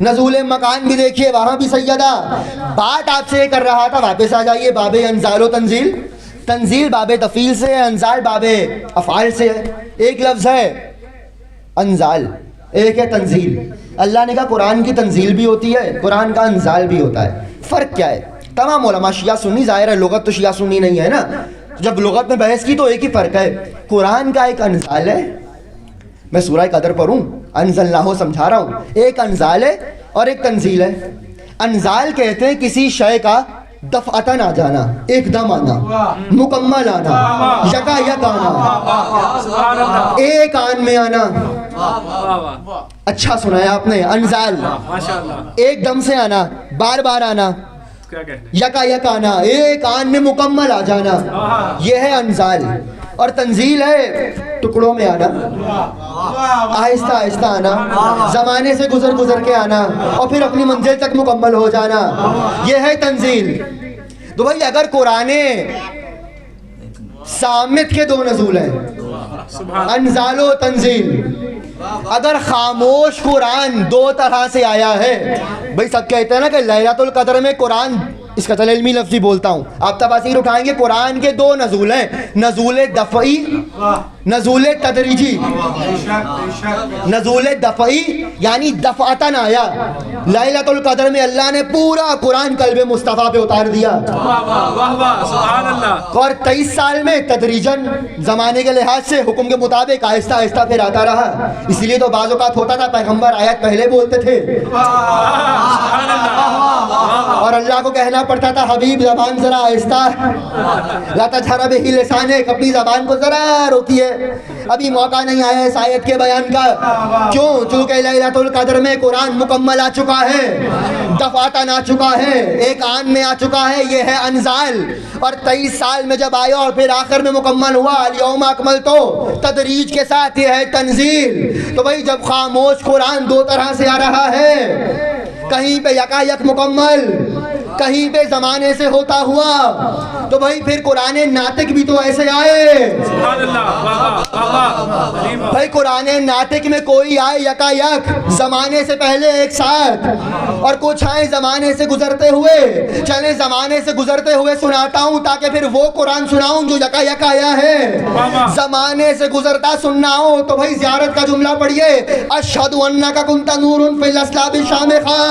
S1: نزول مکان بھی دیکھیے وہاں بھی سیدہ. بات آپ سے کر رہا تھا, واپس آ جائیے. باب انزال و تنزیل, تنزیل باب تفعیل سے ہے, انزال باب افعال سے ہے. ایک لفظ ہے انزال, ایک ہے تنزیل. اللہ نے کہا قرآن کی تنزیل بھی ہوتی ہے, قرآن کا انزال بھی ہوتا ہے. فرق کیا ہے؟ تمام علماء شیعہ سنی, ظاہر ہے لغت تو شیعہ سنی نہیں ہے نا, جب لغت میں بحث کی تو ایک ہی فرق ہے. قرآن کا ایک انزال ہے, میں سورہ قدر پڑھوں انزلناہ سمجھا رہا ہوں, ایک انزال ہے اور ایک تنزیل ہے. انزال کہتے ہیں کسی شے کا دفعتاً آ جانا, ایک دم آنا, مکمل آنا, یکا یک آنا, ایک آن میں آنا. اچھا سنا ہے آپ نے, انزال ایک دم سے آنا, بار بار آنا, یکا یک آنا, ایک آن میں مکمل آ جانا, یہ ہے انزال. اور تنزیل ہے ٹکڑوں میں آنا, آہستہ آہستہ آنا, زمانے سے گزر گزر کے آنا اور پھر اپنی منزل تک مکمل ہو جانا, یہ ہے تنزیل. تو بھائی اگر قرآن صامت کے دو نزول ہیں, انزال و تنزیل, اگر خاموش قرآن دو طرح سے آیا ہے. بھائی سب کہتے ہیں نا کہ لیلۃ القدر میں قرآن, اس کا چل علمی لفظی بولتا ہوں, آپ تفاسیر اٹھائیں گے, قرآن کے دو نزول ہیں, نزول دفعی, نزول تدریجی. نزول دفعی یعنی دفعتاً آیا. لیلۃ القدر میں اللہ نے پورا قرآن قلب مصطفیٰ پہ اتار دیا, اور 23 سال میں تدریجاً زمانے کے لحاظ سے حکم کے مطابق آہستہ آہستہ پھر آتا رہا. اس لیے تو بعض اوقات ہوتا تھا پیغمبر آیت پہلے بولتے تھے اور اللہ کو کہنا پڑتا تھا حبیب زبان ذرا آہستہ, لا تجہر بہ لسانک, اپنی زبان کو ذرا روکیے, ابھی موقع نہیں آیا اس آیت کے بیان کا. کیوں؟ چونکہ لیلۃ القدر میں قرآن مکمل آ چکا ہے, دفعتاً آ چکا ہے, ایک آن میں آ چکا ہے, یہ ہے انزال. اور 23 سال میں جب آیا اور پھر آخر میں مکمل ہوا, الیوم اکملت, تدریج کے ساتھ یہ ہے تنزیل. تو بھائی جب خاموش قرآن دو طرح سے آ رہا ہے, کہیں پہ یکا یک مکمل, کہیں پہ زمانے سے ہوتا ہوا, تو بھائی پھر قرآن ناطق بھی تو ایسے آئے. بھائی قرآن ناطق میں کوئی آئے یکا یک زمانے سے پہلے ایک ساتھ, اور کچھ آئے زمانے سے گزرتے ہوئے. چلے زمانے سے گزرتے ہوئے سناتا ہوں تاکہ پھر وہ قرآن سناؤں جو یکا یک آیا ہے. زمانے سے گزرتا سننا ہو تو بھائی زیارت کا جملہ پڑھیے, اشہد انک کنت نور فی الاصلاب شامخا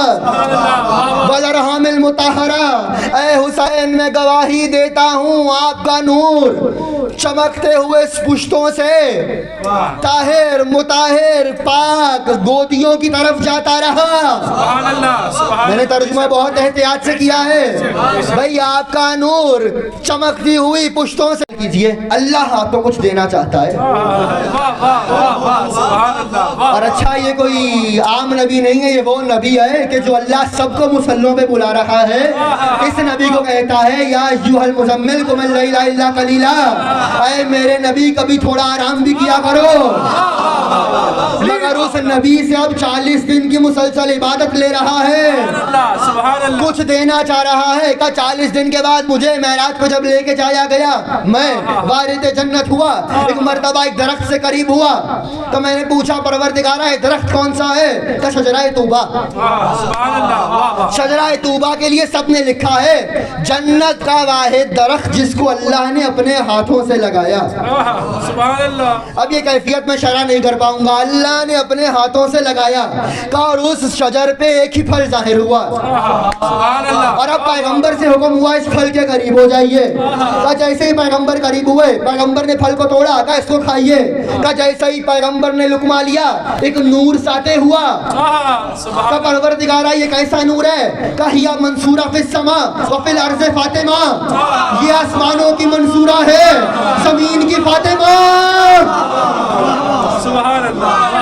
S1: والارحام المطہرہ, اے حسین میں گواہی دیتا ہوں آپ کا نور چمکتے ہوئے پشتوں سے طاہر مطہر پاک گودیوں کی طرف جاتا رہا. میں نے ترجمہ بہت احتیاط سے کیا ہے. بھئی آپ کا نور چمکتی ہوئی پشتوں سے کیجئے, اللہ آپ کو کچھ دینا چاہتا ہے. اور اچھا یہ کوئی عام نبی نہیں ہے, یہ وہ نبی ہے کہ جو اللہ سب کو مصلوں پہ بلا رہا ہے. اس نبی کو کہتا ہے یا ایھا المزمل قم اللیل الا قلیلا, اے میرے نبی کبھی تھوڑا آرام بھی کیا کرو. مگر اس نبی سے اب 40 دن کی مسلسل عبادت لے رہا ہے, کچھ دینا چاہ رہا ہے. کہ 40 دن کے بعد مجھے معراج کو جب لے کے جایا گیا, میں وارث جنت ہوا, ایک مرتبہ ایک درخت سے قریب ہوا, تو میں نے پوچھا پروردگارا یہ درخت کون سا ہے؟ کہ شجرہ طوبہ. شجرہ طوبہ کے لیے سب نے لکھا ہے جنت کا واحد درخت جس کو اللہ نے اپنے ہاتھوں سے لگایا. اب یہ کیفیت میں شرح نہیں کر پاؤں گا, اللہ نے اپنے ہاتھوں سے لگایا اور اس شجر پہ ایک ہی پھل ظاہر ہوا. اور اب پیغمبر سے حکم ہوا اس پھل کے قریب ہو جائیے. کہ جیسے ہی پیغمبر قریب ہوئے, پیغمبر نے پھل کو توڑا, کہا اس کو کھائیے. کہ جیسے ہی پیغمبر نے لقمہ لیا ایک نور ساطع ہوا. کہ پروردگارا یہ کیسا نور ہے؟ کہ ہیا منصورہ فی السماء وفی الارض فاطمہ, یہ آسمانوں کی منصورہ ہے, زمین کی فاطمہ. سبحان اللہ.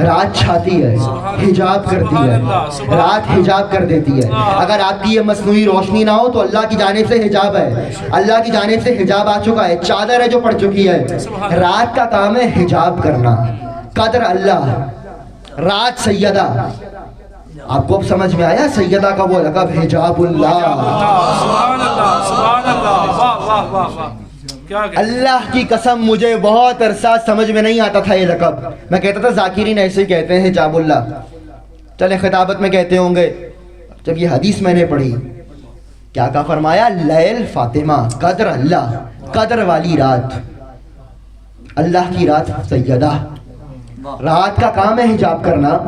S1: رات چھاتی ہے، حجاب کرتی ہے، رات حجاب کر دیتی ہے. اگر آپ کی یہ مصنوعی روشنی نہ ہو تو اللہ کی جانب سے حجاب ہے، اللہ کی جانب سے حجاب آ چکا ہے، چادر ہے جو پڑ چکی ہے. رات کا کام ہے حجاب کرنا. قدر اللہ، رات سیدہ. آپ کو اب سمجھ میں آیا سیدہ کا وہ لقب حجاب اللہ.
S2: سبحان اللہ سبحان اللہ، واہ واہ واہ واہ، کیا کہتے ہیں؟
S1: اللہ کی قسم مجھے بہت عرصہ سمجھ میں نہیں آتا تھا یہ لقب. میں کہتا تھا ذاکرین ایسے ہی کہتے ہیں حجاب اللہ، چلے خطابت میں کہتے ہوں گے. جب یہ حدیث میں نے پڑھی، کیا کہا فرمایا؟ لیل فاطمہ، قدر اللہ، قدر والی رات، اللہ کی رات سیدہ. رات کا کام ہے حجاب کرنا،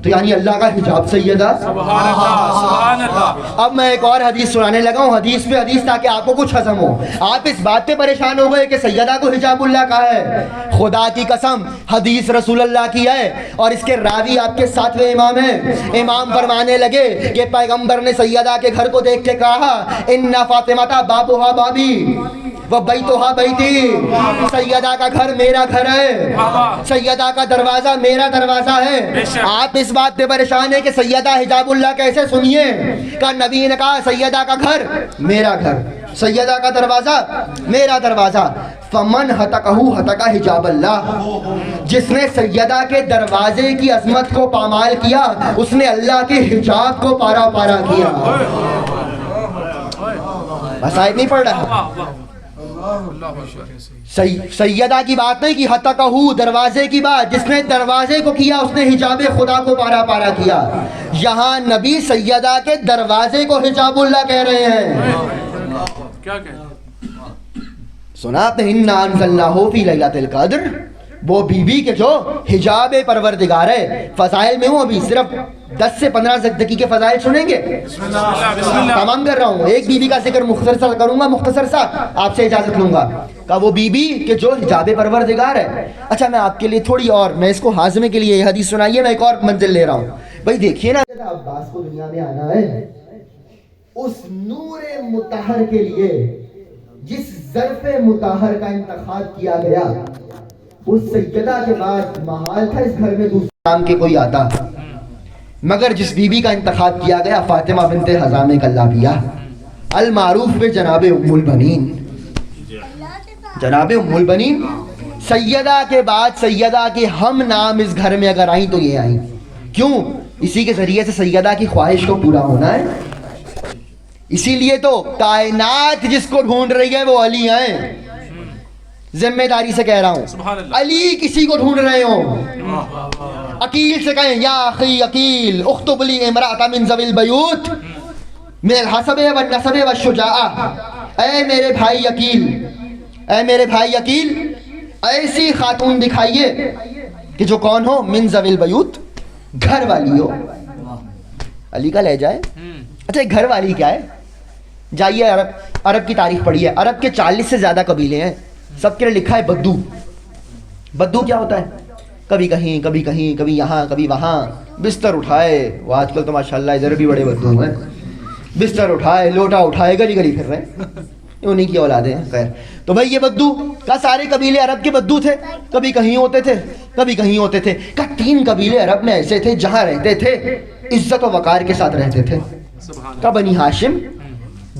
S1: تو یعنی اللہ کا حجاب سیدہ.
S2: سبحان اللہ سبحان اللہ.
S1: اب میں ایک اور حدیث سنانے لگا ہوں، حدیث پہ حدیث، تاکہ آپ کو کچھ ہضم ہو. آپ اس بات پہ پریشان ہو گئے کہ سیدہ کو حجاب اللہ کہا ہے. خدا کی قسم حدیث رسول اللہ کی ہے، اور اس کے راوی آپ کے ساتویں امام ہیں. امام فرمانے لگے کہ پیغمبر نے سیدہ کے گھر کو دیکھ کے کہا ان فاطمہ بابوہا بابی وہ بیتوہا بیتی، سیدہ کا گھر میرا گھر ہے، سیدہ کا دروازہ میرا دروازہ ہے. آپ اس بات پہ پریشان ہے کہ سیدہ حجاب اللہ کیسے؟ سنیے، کہ نبی نے کہا سیدہ کا گھر میرا گھر، سیدہ کا دروازہ میرا دروازہ. فمن ہتکہ ہتکہ حجاب اللہ، جس نے سیدہ کے دروازے کی عظمت کو پامال کیا اس نے اللہ کے حجاب کو پارا پارا کیا. بس آیت نہیں پڑھ رہا. سیدہ کی بات نہیں کی، ہتکہ دروازے کی بات، جس نے دروازے کو کیا اس نے حجاب خدا کو پارا پارا کیا. یہاں نبی سیدہ کے دروازے کو حجاب اللہ کہہ رہے ہیں.
S2: کیا کہتے ہیں؟
S1: سنا آپ نے انا انزلناہ فی لیلۃ القدر، وہ بی بی کے جو حجاب پروردگار ہے. فضائل میں ہوں، ابھی صرف 10 سے 15 دقیقے فضائل سنیں گے.
S2: بسم اللہ.
S1: تمام کر رہا ہوں، ایک بی بی کا ذکر مختصر سا کروں گا، مختصر سا، آپ سے اجازت لوں گا. کہ وہ بی بی کہ جو حجاب پروردگار ہے. اچھا میں آپ کے لیے تھوڑی اور، میں اس کو ہاضمے کے لیے یہ حدیث سنائیے، میں ایک اور منزل لے رہا ہوں. بھائی دیکھیے نا، عباس کو دنیا میں آنا ہے، اس نور مطہر کے لیے جس ظرف مطہر کا انتخاب کیا گیا، اس سیدہ کے بعد محال تھا اس گھر میں دوسرے نام کے کوئی آتا. مگر جس بی بی کا انتخاب کیا گیا فاطمہ بنت حزام کلابیہ، المعروف بے جناب ام البنین. جناب ام البنین سیدہ کے بعد سیدہ کے ہم نام اس گھر میں اگر آئیں تو یہ آئیں. کیوں؟ اسی کے ذریعے سے سیدہ کی خواہش کو پورا ہونا ہے. اسی لیے تو کائنات جس کو ڈھونڈ رہی ہے وہ علی ہیں. ذمہ داری سے کہہ رہا ہوں، علی کسی کو ڈھونڈ رہے ہوں. عقیل سے کہیں یا اخی عقیل اختب لی امرأة من ذوی البیوت من الحسب والنسب والشجاعہ. اے میرے بھائی عقیل، اے میرے بھائی عقیل، ایسی خاتون دکھائیے کہ جو کون ہو؟ من ذوی البیوت، گھر والی ہو. علی کا لہجہ ہے. اچھا گھر والی کیا ہے؟ جائیے عرب کی تاریخ پڑھیے. عرب کے 40 سے زیادہ قبیلے ہیں، سب کے لیے لکھا ہے بدو. بدو کیا ہوتا ہے؟ کبھی کہیں کبھی کہیں، کبھی یہاں کبھی وہاں، بستر اٹھائے. وہ آج کل تو ماشاءاللہ ادھر بھی بڑے بدو ہیں، بستر اٹھائے لوٹا اٹھائے گلی گلی پھر رہے ہیں، انہیں کی اولادیں ہیں. خیر تو بھائی یہ بدو کا سارے قبیلے عرب کے بدو تھے. کبھی کہیں ہوتے تھے کبھی کہیں ہوتے تھے. کا 3 قبیلے عرب میں ایسے تھے جہاں رہتے تھے عزت و وقار کے ساتھ رہتے تھے. کا بنی ہاشم،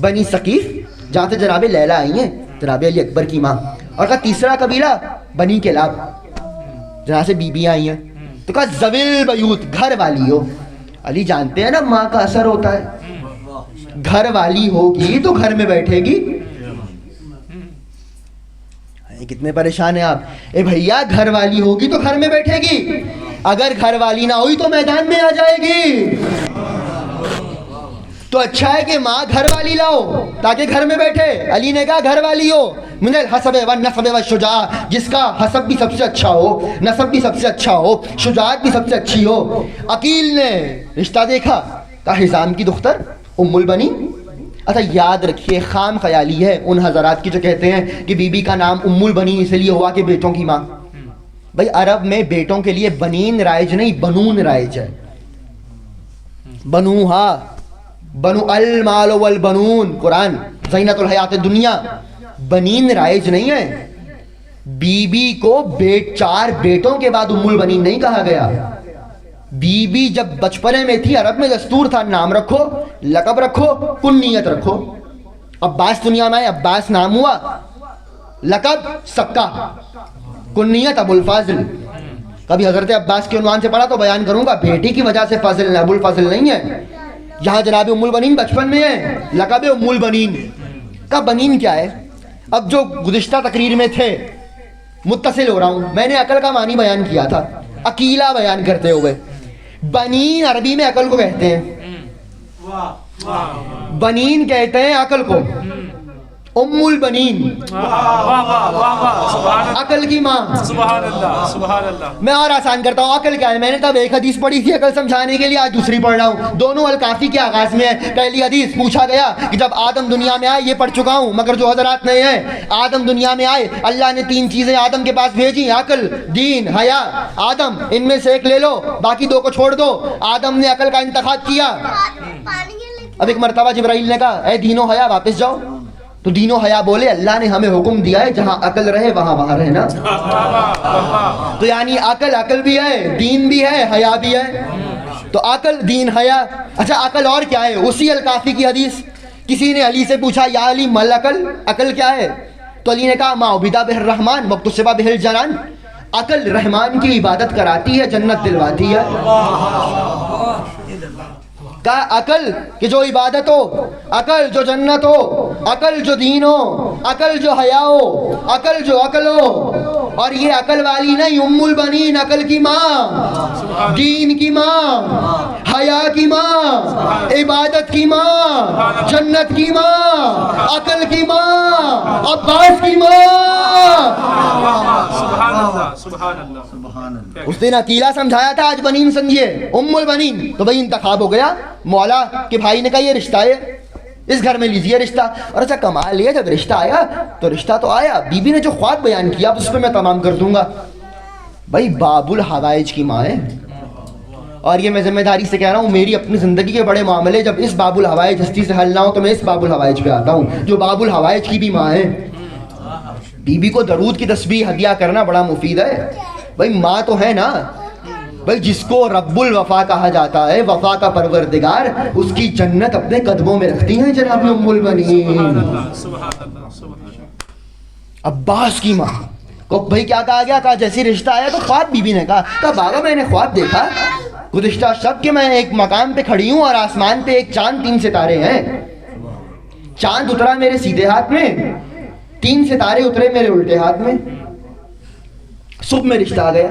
S1: بنی ثقیف جہاں سے جناب لیلہ آئی ہیں، جناب علی اکبر کی ماں. اور کا تیسرا قبیلہ بنی کلاب جہاں سے بیبیاں آئی ہیں. تو کہا ذوی البیوت، گھر والی ہو. علی جانتے ہیں نا ماں کا اثر ہوتا ہے. گھر والی ہوگی تو گھر میں بیٹھے گی. کتنے پریشان ہیں آپ. اے بھیا گھر والی ہوگی تو گھر میں بیٹھے گی، اگر گھر والی نہ ہوئی تو میدان میں آ جائے گی. تو اچھا ہے کہ ماں گھر والی لاؤ تاکہ گھر میں بیٹھے. علی نے کہا گھر والی ہو، من الحسب والنسب والشجاعہ، جس کا حسب بھی سب سے اچھا ہو، نسب بھی سب سے اچھا ہو، شجاعت بھی سب سے اچھی ہو. عقیل نے رشتہ دیکھا، کہا حزام کی دختر ام البنین. اچھا یاد رکھیے، خام خیالی ہے ان حضرات کی جو کہتے ہیں کہ بی بی کا نام ام البنین اس لیے ہوا کہ بیٹوں کی ماں. بھائی عرب میں بیٹوں کے لیے بنین رائج نہیں، بنون رائج ہے. بنوہا، بنو المال والبنون، قرآن زینت الحیات الدنیا. بنین رائج نہیں ہے، بی بی کو 4 بیٹوں کے بعد ام البنین نہیں کہا گیا. بی بی جب بچپنے میں تھی عرب میں دستور تھا نام رکھو, لقب رکھو, کنیت رکھو. عباس دنیا میں آئے, عباس نام ہوا, لقب سکا, کنیت ابو الفاضل. کبھی حضرت عباس کے عنوان سے پڑھا تو بیان کروں گا, بیٹی کی وجہ سے فضل ابو الفضل نہیں ہے. یہاں جناب ام البنین بچپن میں ہے, لقب ام البنین کا. بنین کیا ہے؟ اب جو گزشتہ تقریر میں تھے, متصل ہو رہا ہوں, میں نے عقل کا معنی بیان کیا تھا اکیلا بیان کرتے ہوئے. بنین عربی میں عقل کو کہتے ہیں, بنین کہتے ہیں عقل کو. ام البنین عقل کی ماں.
S2: سبحان اللہ سبحان اللہ.
S1: میں اور آسان کرتا ہوں, عقل کیا ہے؟ میں نے تب ایک حدیث پڑھی تھی عقل سمجھانے کے لیے, آج دوسری پڑھ رہا ہوں. دونوں الکافی کے آغاز میں ہے. پہلی حدیث پوچھا گیا کہ جب آدم دنیا میں آئے, یہ پڑھ چکا ہوں مگر جو حضرات نہیں ہیں, آدم دنیا میں آئے, اللہ نے 3 چیزیں آدم کے پاس بھیجی, عقل, دین, حیا. آدم ان میں سے ایک لے لو, باقی 2 کو چھوڑ دو. آدم نے عقل کا انتخاب کیا. اب ایک مرتبہ جبرائیل نے کہا, اے دین و حیا واپس جاؤ. تو دین و حیا بولے, اللہ نے ہمیں حکم دیا ہے جہاں عقل رہے وہاں رہنا. تو یعنی عقل بھی ہے, دین بھی ہے, حیا بھی ہے. تو عقل, دین, حیا. اچھا عقل اور کیا ہے؟ اسی الکافی کی حدیث. کسی نے علی سے پوچھا, یا علی مل عقل, عقل کیا ہے؟ تو علی نے کہا, ما عبدا بہ الرحمن مقتصبہ بہ الجنان. عقل رحمان کی عبادت کراتی ہے, جنت دلواتی ہے. کہا عقل کہ جو عبادت ہو, عقل جو جنت ہو, عقل جو دین ہو, عقل جو حیا ہو, عقل جو عقل ہو. اور یہ عقل والی نہیں, ام البنین عقل کی ماں, دین کی ماں, حیا کی ماں, عبادت کی ماں, جنت کی ماں, عقل کی ماں, عباس کی ماں.
S2: سبحان اللہ سبحان اللہ.
S1: اس دن اکیلا سمجھایا تھا, آج بنین سمجھیے, ام البنین. تو بھائی انتخاب ہو گیا. مولا کے بھائی نے کہا یہ رشتہ ہے, اس گھر میں لیجیے رشتہ. اور اچھا کمال یہ, جب رشتہ آیا تو رشتہ تو آیا, بی بی نے جو خواب بیان کیا اس پہ میں تمام کر دوں گا. بھائی باب الحوائج کی ماں ہے. اور یہ میں ذمہ داری سے کہہ رہا ہوں, میری اپنی زندگی کے بڑے معاملے جب اس باب الحوائج ہستی سے حل نہ ہو تو میں اس باب الحوائج پہ آتا ہوں, جو باب الحوائج کی بھی ماں ہے. بی بی کو درود کی تسبیح ہدیہ کرنا بڑا مفید ہے. بھائی ماں تو ہے نا. بھائی جس کو رب الوفا کہا جاتا ہے, وفا کا پروردگار, اس کی جنت اپنے قدموں میں رکھتی ہیں جناب ام البنین. عباس کی ماں کو بھائی کیا کہا گیا؟ کہا جیسی رشتہ آیا تو خواب. بی بی نے کہا بابا میں نے خواب دیکھا گزشتہ شب کہ میں ایک مقام پہ کھڑی ہوں اور آسمان پہ ایک چاند 3 ستارے ہیں. چاند اترا میرے سیدھے ہاتھ میں, 3 ستارے اترے میرے الٹے ہاتھ میں. صبح میں رشتہ آ گیا.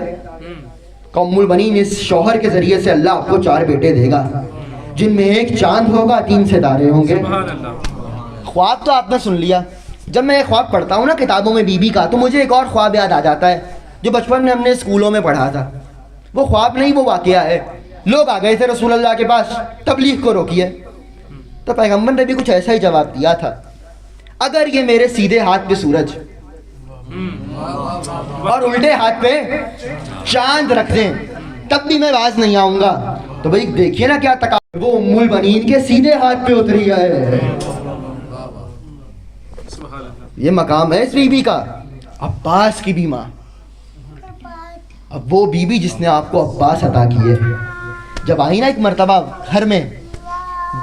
S1: ام البنین اس شوہر کے ذریعے سے اللہ آپ کو 4 بیٹے دے گا, جن میں ایک چاند ہوگا, 3 ستارے ہوں گے. خواب تو آپ نے سن لیا. جب میں ایک خواب پڑھتا ہوں نا کتابوں میں بی بی کا, تو مجھے ایک اور خواب یاد آ جاتا ہے جو بچپن میں ہم نے اسکولوں میں پڑھا تھا. وہ خواب نہیں, وہ واقعہ ہے. لوگ آ گئے تھے رسول اللہ کے پاس, تبلیغ کو روکیے. تو پیغمبر نے بھی کچھ ایسا ہی جواب دیا تھا, اگر یہ میرے سیدھے ہاتھ پہ سورج اور الٹے ہاتھ پہ چاند رکھ دیں تب بھی میں باز نہیں آؤں گا. تو بھائی دیکھیے نا کیا تقاضا, وہ ام البنین کے سیدھے ہاتھ پہ اتری ہے. یہ مقام ہے اس بی بی کا, عباس کی بھی ماں. اب وہ بی بی جس نے آپ کو عباس عطا کیے, جب آئی نا ایک مرتبہ گھر میں,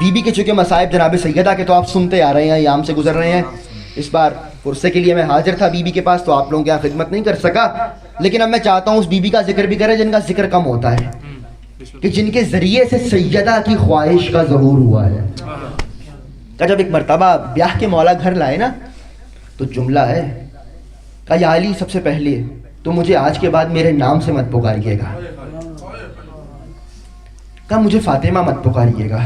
S1: بی بی کے چونکہ مصائب جناب سیدہ کے تو آپ سنتے آ رہے ہیں, ایام سے گزر رہے ہیں. اس بار عرصے کے لیے میں حاضر تھا بی بی کے پاس, تو آپ لوگوں کی خدمت نہیں کر سکا. لیکن اب میں چاہتا ہوں اس بی بی کا ذکر بھی کریں جن کا ذکر کم ہوتا ہے, کہ جن کے ذریعے سے سیدہ کی خواہش کا ظہور ہوا ہے. کہ جب ایک مرتبہ بیاہ کے مولا گھر لائے نا, تو جملہ ہے کہ یا علی سب سے پہلے تو مجھے آج کے بعد میرے نام سے مت پکاریے گا. کہ مجھے فاطمہ مت پکاریے گا.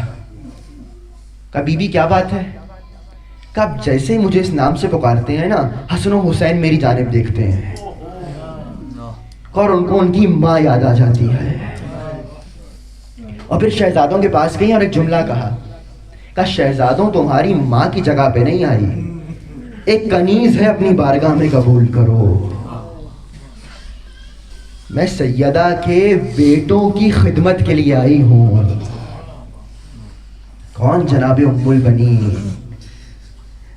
S1: کہ بی بی کیا بات ہے؟ کہ آپ جیسے ہی مجھے اس نام سے پکارتے ہیں نا, حسن و حسین میری جانب دیکھتے ہیں اور ان کو ان کی ماں یاد آ جاتی ہے. اور پھر شہزادوں کے پاس گئی اور ایک جملہ کہا کہ شہزادوں تمہاری ماں کی جگہ پہ نہیں آئی, ایک کنیز ہے اپنی بارگاہ میں قبول کرو. میں سیدہ کے بیٹوں کی خدمت کے لیے آئی ہوں. کون؟ جناب ام البنین.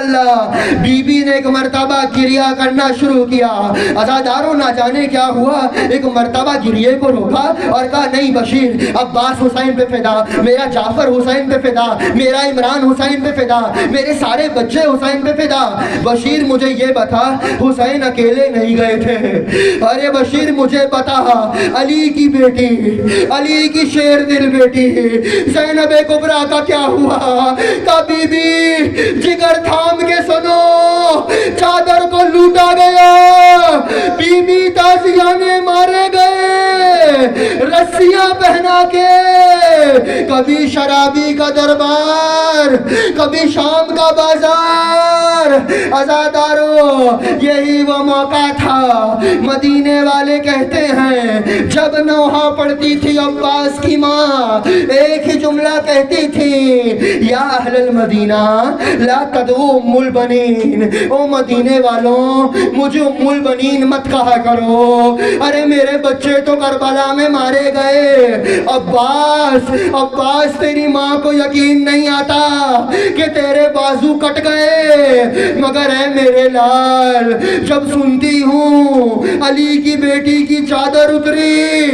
S1: اللہ. بی بی نے ایک مرتبہ گریہ کرنا شروع کیا. عزاداروں نہ جانے کیا ہوا, ایک مرتبہ گریے کو روکا اور کہا نہیں بشیر, عباس حسین پہ فدا, میرا جعفر حسین پہ فدا, میرا عمران حسین پہ فدا, میرے سارے بچے حسین پہ فدا. بشیر مجھے یہ بتا حسین اکیلے نہیں گئے تھے. ارے بشیر مجھے بتا علی کی بیٹی, علی کی شیر دل بیٹی زینب کبریٰ کا کیا ہوا؟ کبھی بھی جگر تھام کے سنو, چادر کو لوٹا گیا, بی بی تازیانے مارے گئے, رسیاں پہنا کے. کبھی شرابی کا دربار, کبھی شام کا بازار. عزادارو یہی وہ موقع تھا. مدینے والے کہتے ہیں جب نوحہ پڑھتی تھی عباس کی ماں, ایک ہی جملہ کہتی تھی, یا اہل المدینہ لا تدعو ام البنین, او مدینے والوں مجھے ام البنین مت کہا کرو. ارے میرے بچے تو کربلا میں مارے گئے. عباس, عباس تیری ماں کو یقین نہیں آتا کہ تیرے بازو کٹ گئے, مگر اے میرے لال جب سنتی ہوں علی کی بیٹی کی چادر اتری,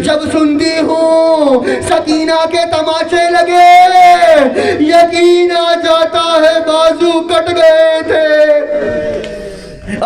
S1: جب سنتی ہوں سکینہ کے تماچے لگے, یقین آ جاتا ہے بازو کٹ گئے تھے.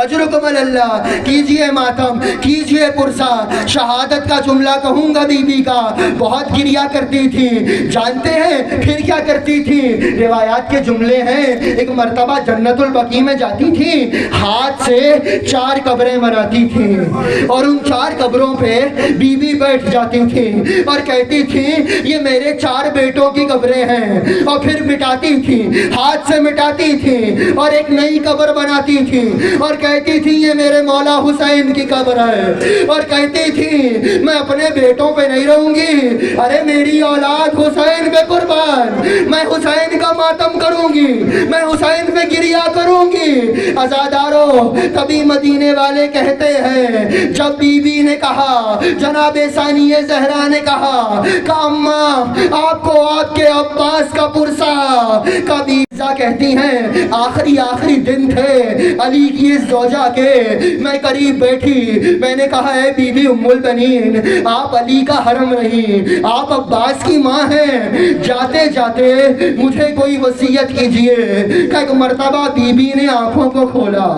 S1: اجرکم اللہ. کیجئے ماتم, کیجئے پرسا. شہادت کا جملہ کہوں گا بی بی کا. بہت گریہ کرتی تھی. جانتے ہیں پھر کیا کرتی تھی؟ روایات کے جملے ہیں, ایک مرتبہ جنت البقیع میں جاتی تھی, ہاتھ سے 4 قبریں بناتی تھی اور ان 4 قبروں پہ بی بی بیٹھ جاتی تھی اور کہتی تھی یہ میرے 4 بیٹوں کی قبریں ہیں, اور پھر مٹاتی تھی, ہاتھ سے مٹاتی تھی اور ایک نئی قبر بناتی تھی اور کہتی تھی یہ میرے مولا حسین کی قبر ہے, اور کہتی تھی میں اپنے بیٹوں پہ نہیں رہوں گی, ارے میری اولاد حسین پہ قربان, میں حسین کا ماتم کروں گی, میں حسین پہ گریہ کروں گی. عزادارو تبھی مدینے والے کہتے ہیں جب بی بی نے کہا, جناب ثانیہ زہرا نے کہا کہ اماں آپ کو آپ کے عباس کا پرسا. کبھی کہتی ہیں آخری دن تھے علی کی اس زوجہ کے, میں قریب بیٹھی, میں نے کہا اے بی بی ام البنین آپ علی کا حرم نہیں, آپ عباس کی ماں ہیں, جاتے جاتے مجھے کوئی وصیت کیجئے. کہ ایک مرتبہ بی بی نے آنکھوں کو کھولا,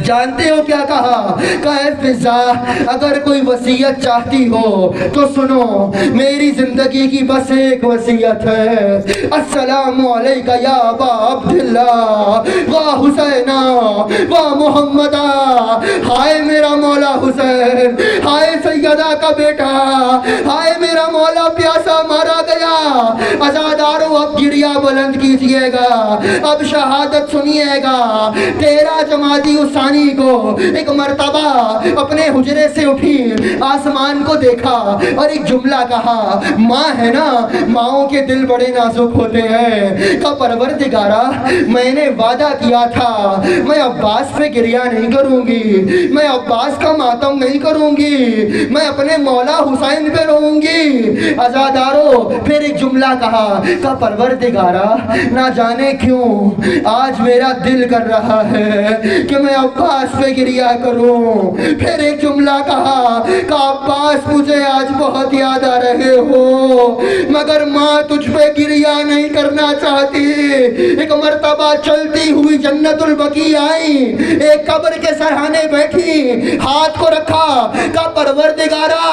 S1: جانتے ہو کیا کہا؟ کہ اے فضا اگر کوئی وصیت چاہتی ہو تو سنو, میری زندگی کی بس ایک وصیت ہے, السلام علیکہ یا ابا عبداللہ و حسینہ و محمدہ. ہائے میرا مولا حسین, ہائے سیدہ کا بیٹا, ہائے میرا مولا پیاسا مارا گیا. عزادارو اب گریہ بلند کیجئے گا, اب شہادت سنیے گا. 13 جمادی الثانی کو ایک مرتبہ اپنے حجرے سے اٹھی, آسمان کو دیکھا اور ایک جملہ کہا, ماں ہے نا, ماؤں کے دل بڑے نازک ہوتے ہیں. کہ پروردگارا میں نے وعدہ کیا تھا میں عباس پہ گریہ نہیں کروں گی, میں عباس کا ماتم نہیں کروں گی, میں اپنے مولا حسین پہ رہوں گی. عزادارو پھر ایک جملہ کہا کہ پروردگارا نہ جانے کیوں آج میرا دل کر رہا ہے کہ میں عباس پہ گریہ کروں. پھر ایک جملہ کہا کہ عباس مجھے آج بہت یاد آ رہے ہو, مگر ماں تجھ پہ گریہ نہیں کرنا چاہتی. ایک مرتبہ چلتی ہوئی جنت البقیع آئی, ایک قبر کے سرہانے بیٹھی, ہاتھ کو رکھا کہ پروردگارا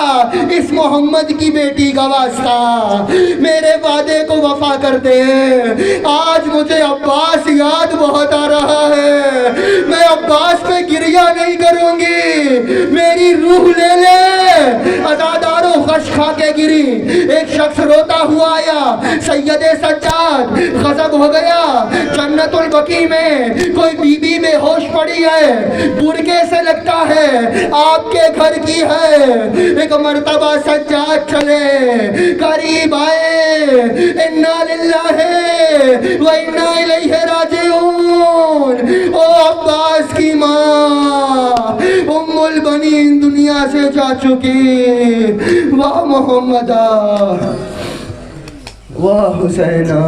S1: اس محمد کی بیٹی کا واسطہ میرے وعدے کو وفا کر دے. آج مجھے عباس یاد بہت آ رہا ہے, میں عباس پہ گریہ نہیں کروں گی, میری روح لے لے. عزادارو غش کھا کے گری. ایک شخص روتا ہوا آیا, سید سجاد غضب ہو گیا. جنت البقیع میں کوئی بی بی بے ہوش پڑی ہے, برقعے سے لگتا ہے آپ کے گھر کی ہے. ایک مرتبہ سجاد چلے, قریب آئے, انا للہ و انا الیہ راجعون. او عباس کی ماں ام البنین دنیا سے جا چکی, واہ محمدہ واہ حسینہ.